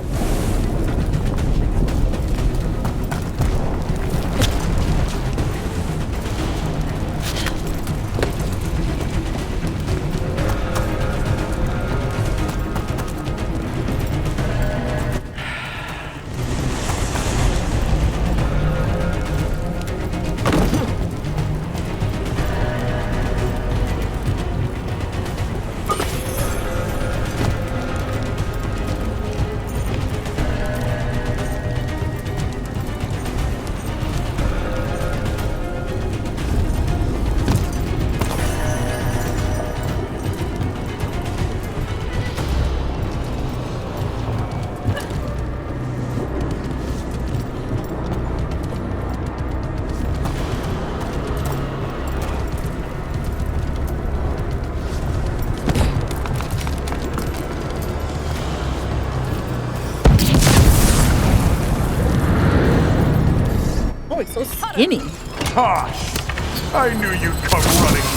Oh, it's so skinny. Tosh! I knew you'd come running.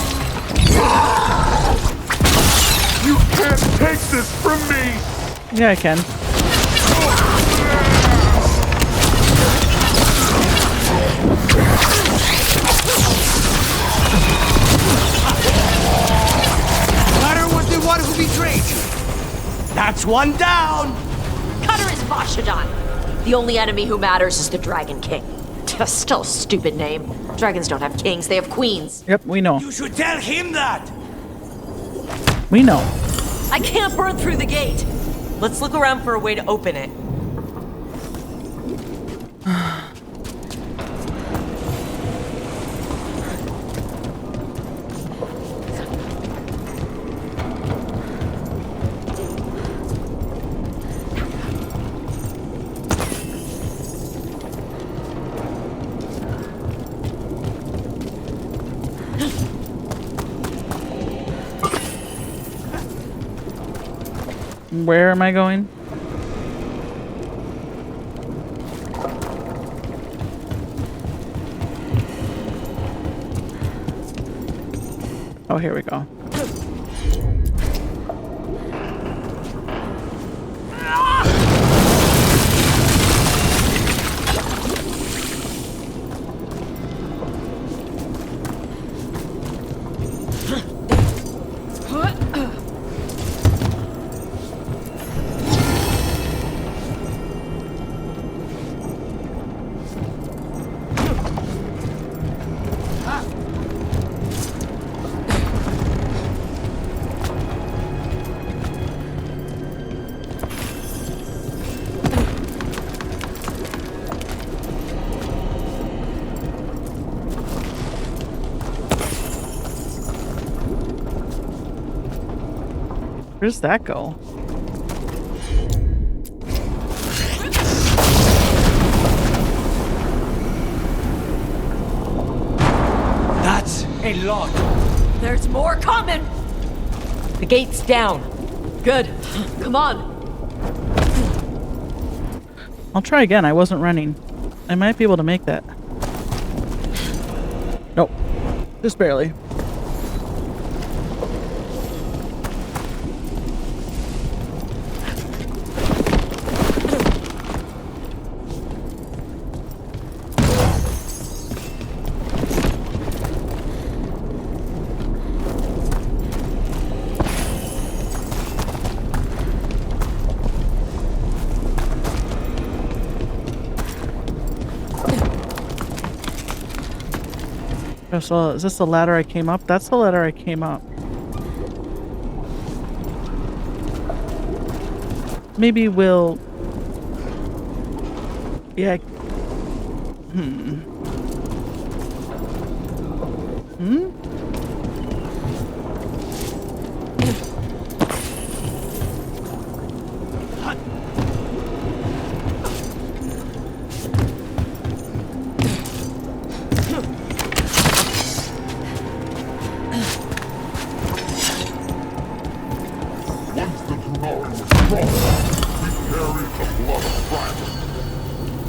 You can't take this from me! Yeah, I can. Cutter was the one who betrayed you. That's one down. Cutter is Vashadon. The only enemy who matters is the Dragon King. Still a stupid name. Dragons don't have kings, they have queens. Yep, we know. You should tell him that. We know. I can't burn through the gate. Let's look around for a way to open it. Where am I going? Oh, here we go. Where's that go? That's a lot. There's more coming! The gate's down. Good. Come on. I'll try again. I wasn't running. I might be able to make that. Nope. Just barely. So is this the ladder I came up? That's the ladder I came up. Maybe we'll... Yeah. Hmm.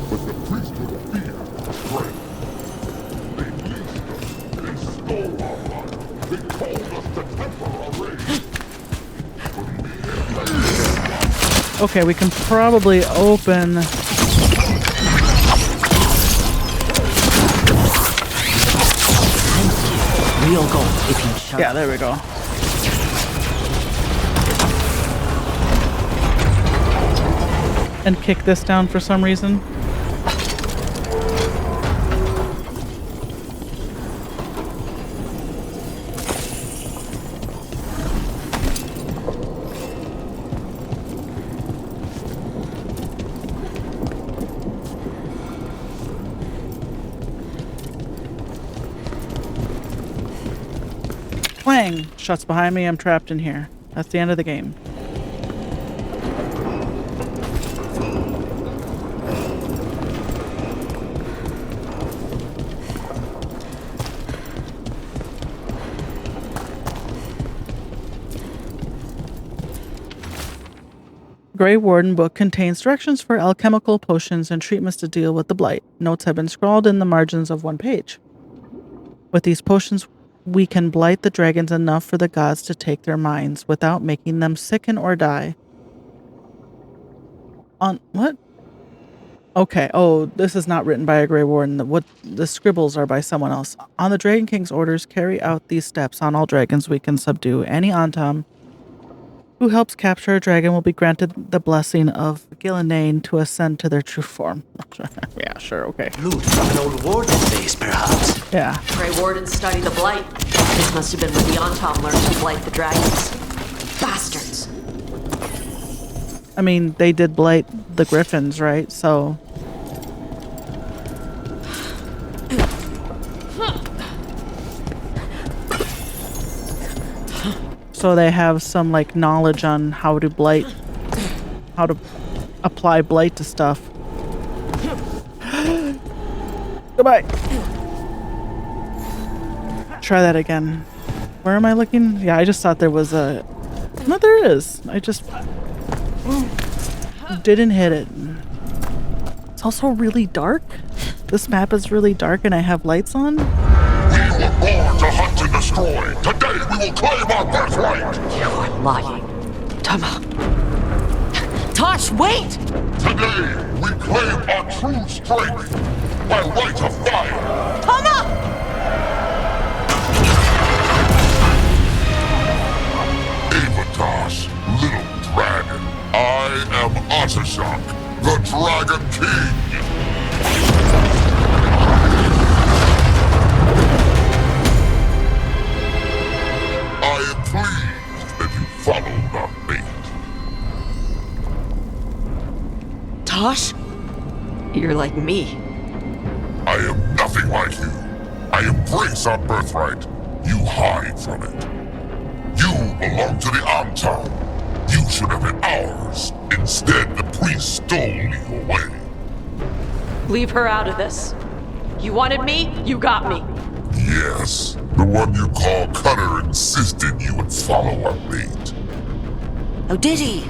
But the priesthood feared strength. They leased us. They stole Okay, we can probably open... Real gold if you shut Yeah, there we go. And kick this down for some reason. Clang! Shuts behind me, I'm trapped in here. That's the end of the game. Grey Warden book contains directions for alchemical potions and treatments to deal with the blight. Notes have been scrawled in the margins of one page. With these potions, we can blight the dragons enough for the gods to take their minds without making them sicken or die. On what? Okay. Oh, this is not written by a Grey Warden. The scribbles are by someone else. On the Dragon King's orders, carry out these steps on all dragons we can subdue. Any Antam who helps capture a dragon will be granted the blessing of Gillenane to ascend to their true form. Yeah, sure, okay. Loot from an old warden base, perhaps. Yeah. Grey Wardens study the blight. This must have been when the Antam learned to blight the dragons. Bastards. I mean, they did blight the griffins, right? So... So they have some, like, knowledge on how to blight... How to apply blight to stuff. Goodbye! Try that again. Where am I looking? Yeah, I just thought there was a... No, there is. I just... didn't hit it. It's also really dark. This map is really dark and I have lights on. We were born to hunt and destroy. Today we will claim our birthright. You are lying. Tama. Tosh, wait! Today we claim our true strength by right of fire. Tama! Avatosh, little dragon. I am Atashak, the Dragon King. I am pleased that you followed our fate. Tosh? You're like me. I am nothing like you. I embrace our birthright. You hide from it. You belong to the Antam. You should have been ours. Instead, the priest stole you away. Leave her out of this. You wanted me, you got me. Yes, the one you call Cutter insisted you would follow our lead. Oh, did he?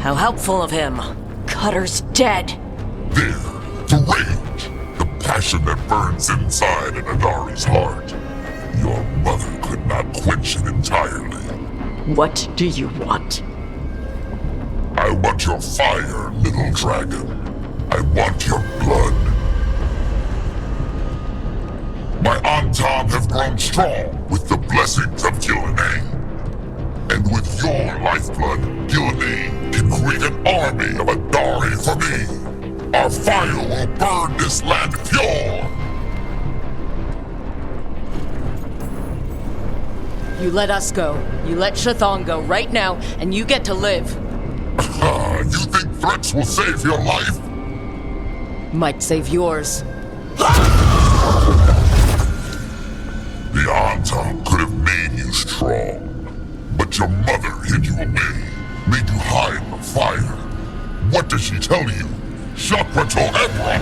How helpful of him. Cutter's dead. There, the rage, the passion that burns inside an Adari's heart. Your mother could not quench it entirely. What do you want? I want your fire, little dragon. I want your blood. My Antam have grown strong with the blessings of Gillenane. And with your lifeblood, Gillenane can create an army of Adari for me. Our fire will burn this land pure. You let us go. You let Chthon go right now, and you get to live. You think threats will save your life? Might save yours. The Antam could have made you strong. But your mother hid you away, made you hide in the fire. What does she tell you? Shakrato Ebra!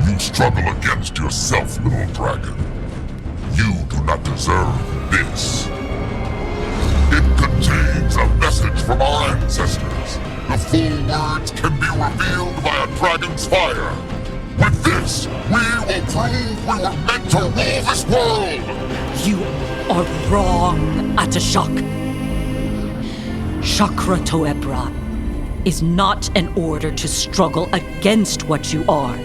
You struggle against yourself, little dragon. You do not deserve this. It contains a message from our ancestors. The full words can be revealed by a dragon's fire. With this, we will prove we were meant to rule this world! You are wrong, Atashak. Shakrato Ebra is not an order to struggle against what you are.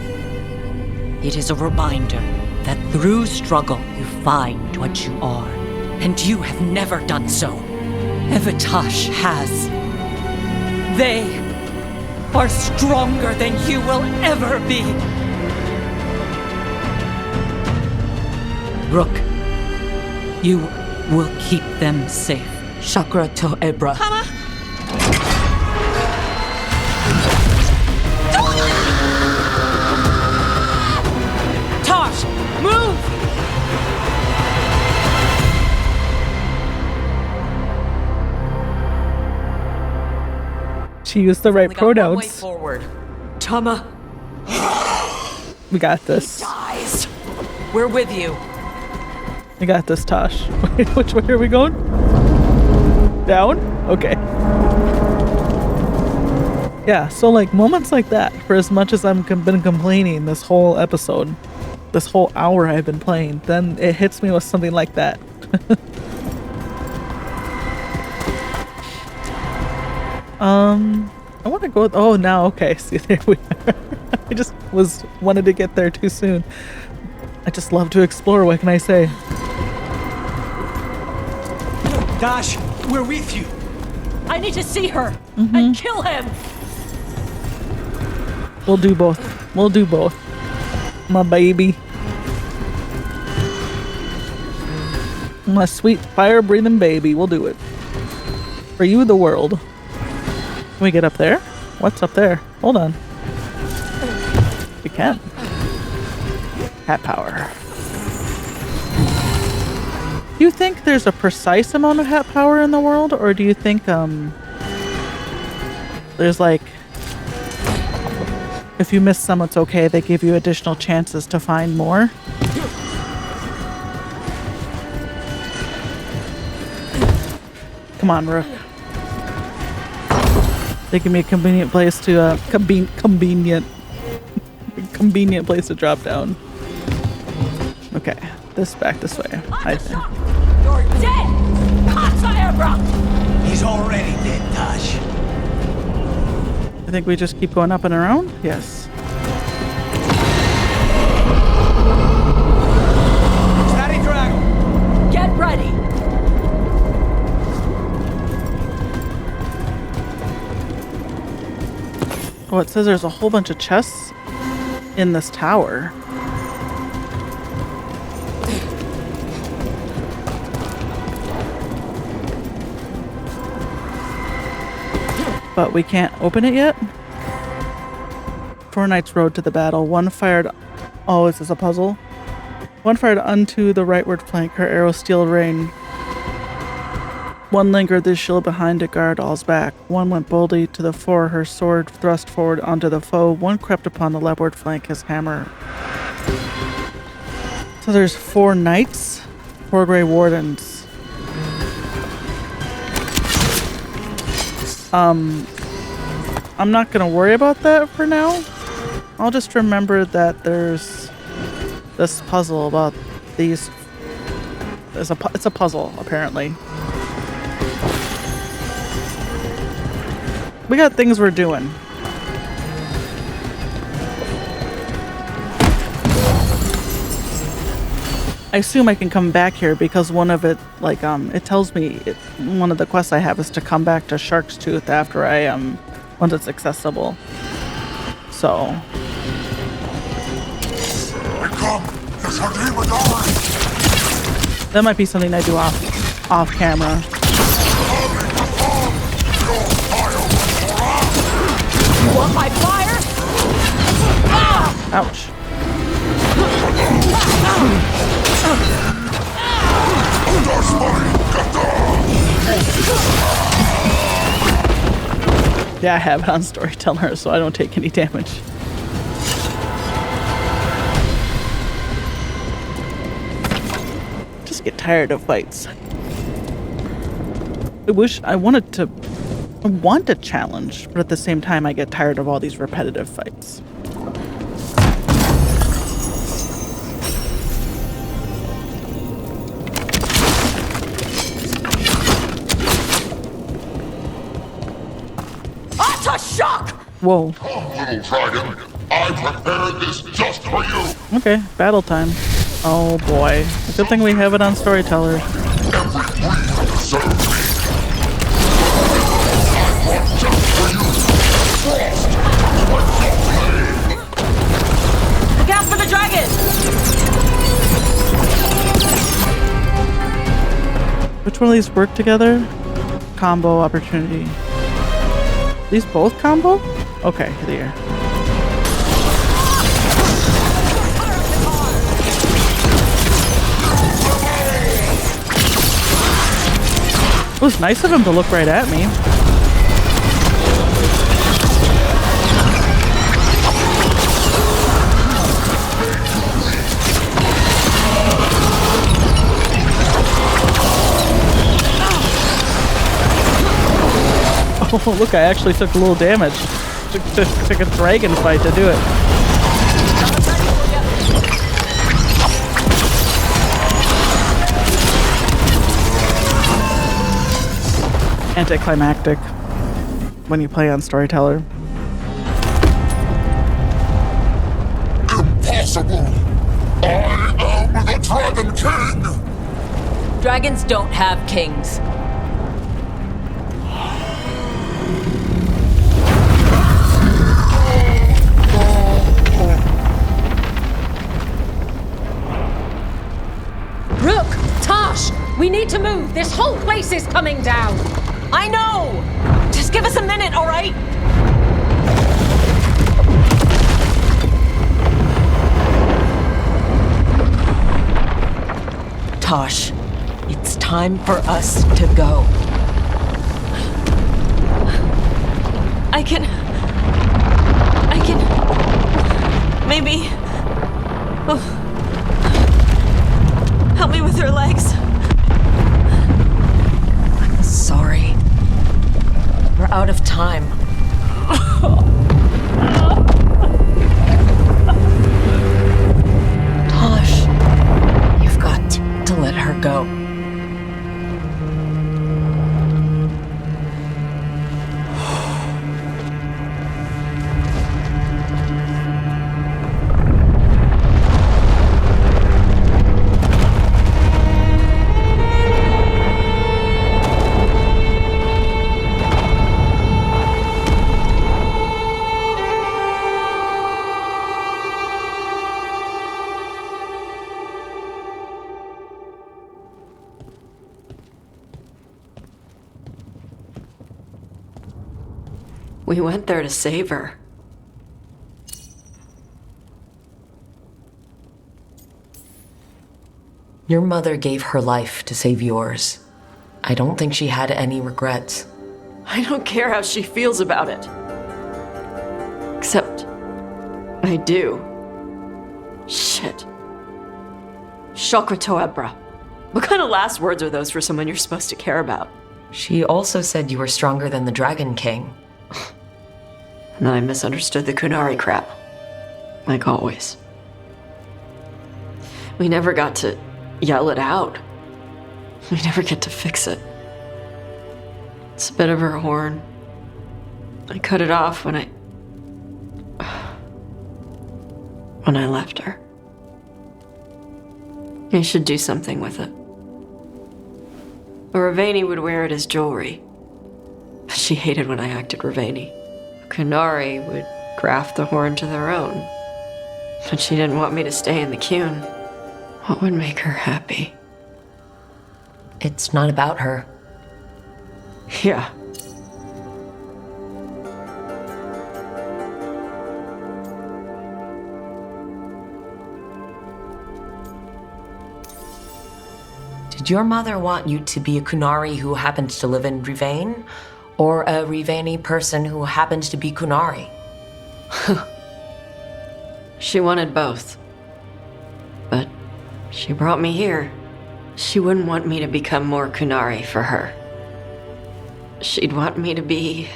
It is a reminder that through struggle you find what you are. And you have never done so. Evitash has. They are stronger than you will ever be. Rook, you will keep them safe. Chakra to Ebra. Tosh, move! She used the right Only got one way pronouns. forward. Tama We got this. dies. We're with you. We got this, Tosh. Which way are we going? Down? Okay. Yeah, so like moments like that, for as much as I've been complaining this whole episode, this whole hour I've been playing, then it hits me with something like that. I want to go. Oh, now okay. See, there we are. I just wanted to get there too soon. I just love to explore. What can I say? Dash, we're with you. I need to see her and kill him. We'll do both. We'll do both. My baby. My sweet fire-breathing baby. We'll do it. For you, the world. Can we get up there? What's up there? Hold on. We can. Hat power. Do you think there's a precise amount of hat power in the world? Or do you think, there's like, if you miss some, it's okay. They give you additional chances to find more. Come on, Rook. They give me a convenient place to convenient place to drop down. Okay, back this way. I think. You're dead! He's already dead, Dash. I think we just keep going up and around. Yes. Steady, Dragon. Get ready. Oh, it says there's a whole bunch of chests in this tower. But we can't open it yet. 4 knights rode to the battle. One fired... Oh, is this a puzzle? One fired unto the rightward flank. Her arrow steel rain. One lingered this shield behind to guard all's back. One went boldly to the fore, her sword thrust forward onto the foe. One crept upon the leftward flank, his hammer. So there's 4 knights, 4 Grey Wardens. I'm not gonna worry about that for now. I'll just remember that there's this puzzle about these. It's a puzzle, apparently. We got things we're doing. I assume I can come back here because one of it, like, it tells me one of the quests I have is to come back to Shark's Tooth after once it's accessible. So. That might be something I do off camera. You want my fire? Ouch. Yeah, I have it on Storyteller, so I don't take any damage. Just get tired of fights. I want a challenge, but at the same time I get tired of all these repetitive fights. Shock! Whoa. Come, little dragon. I prepared this just for you. Okay, battle time. Oh boy. Good thing we have it on Storyteller. Every breed serve me. I brought just for you. Frost! What's your play? Look out for the dragon! Which one of these work together? Combo opportunity. These both combo? Okay, there. It was nice of him to look right at me. Oh, look, I actually took a little damage. Took a dragon fight to do it. Anticlimactic when you play on Storyteller. Impossible! I am the Dragon King! Dragons don't have kings. Rook! Tosh! We need to move! This whole place is coming down! I know! Just give us a minute, all right? Tosh, it's time for us to go. I can... Maybe... Oh. Help me with her legs. I'm sorry. We're out of time. Tosh, you've got to let her go. We went there to save her. Your mother gave her life to save yours. I don't think she had any regrets. I don't care how she feels about it. Except, I do. Shit. Shokratoebra. What kind of last words are those for someone you're supposed to care about? She also said you were stronger than the Dragon King. And I misunderstood the Kunari crap. Like always. We never got to yell it out. We never get to fix it. It's a bit of her horn. I cut it off when I left her. I should do something with it. Ravani would wear it as jewelry. But she hated when I acted Ravani. Kunari would graft the horn to their own. But she didn't want me to stay in the Qun. What would make her happy? It's not about her. Yeah. Did your mother want you to be a Kunari who happens to live in Rivane? Or a Rivani person who happens to be Kunari? She wanted both. But she brought me here. She wouldn't want me to become more Kunari for her. She'd want me to be...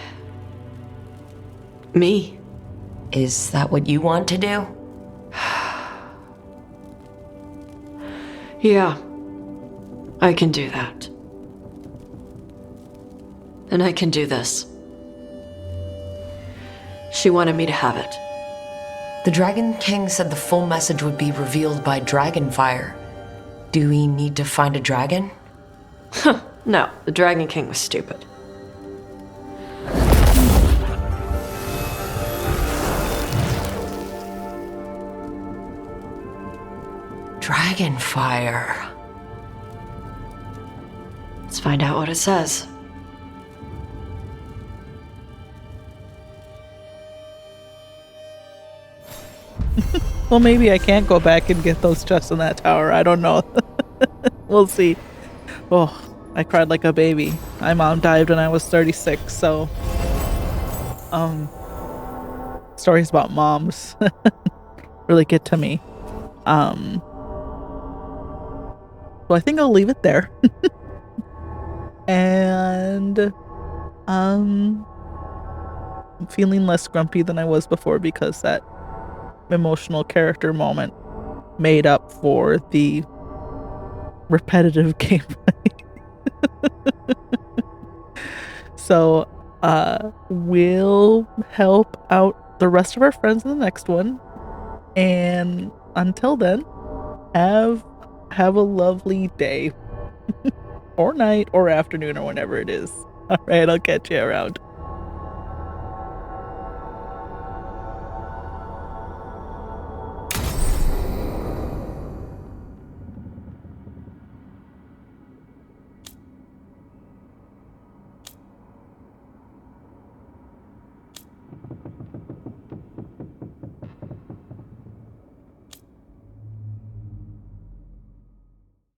me. Is that what you want to do? Yeah. I can do that. And I can do this. She wanted me to have it. The Dragon King said the full message would be revealed by dragonfire. Do we need to find a dragon? No, the Dragon King was stupid. Dragonfire. Let's find out what it says. Well, maybe I can't go back and get those chests in that tower. I don't know. We'll see. Oh, I cried like a baby. My mom died when I was 36, so... stories about moms really get to me. So I think I'll leave it there. And... I'm feeling less grumpy than I was before because that emotional character moment made up for the repetitive gameplay. So we'll help out the rest of our friends in the next one, and until then, have a lovely day or night or afternoon or whenever it is. All right, I'll catch you around.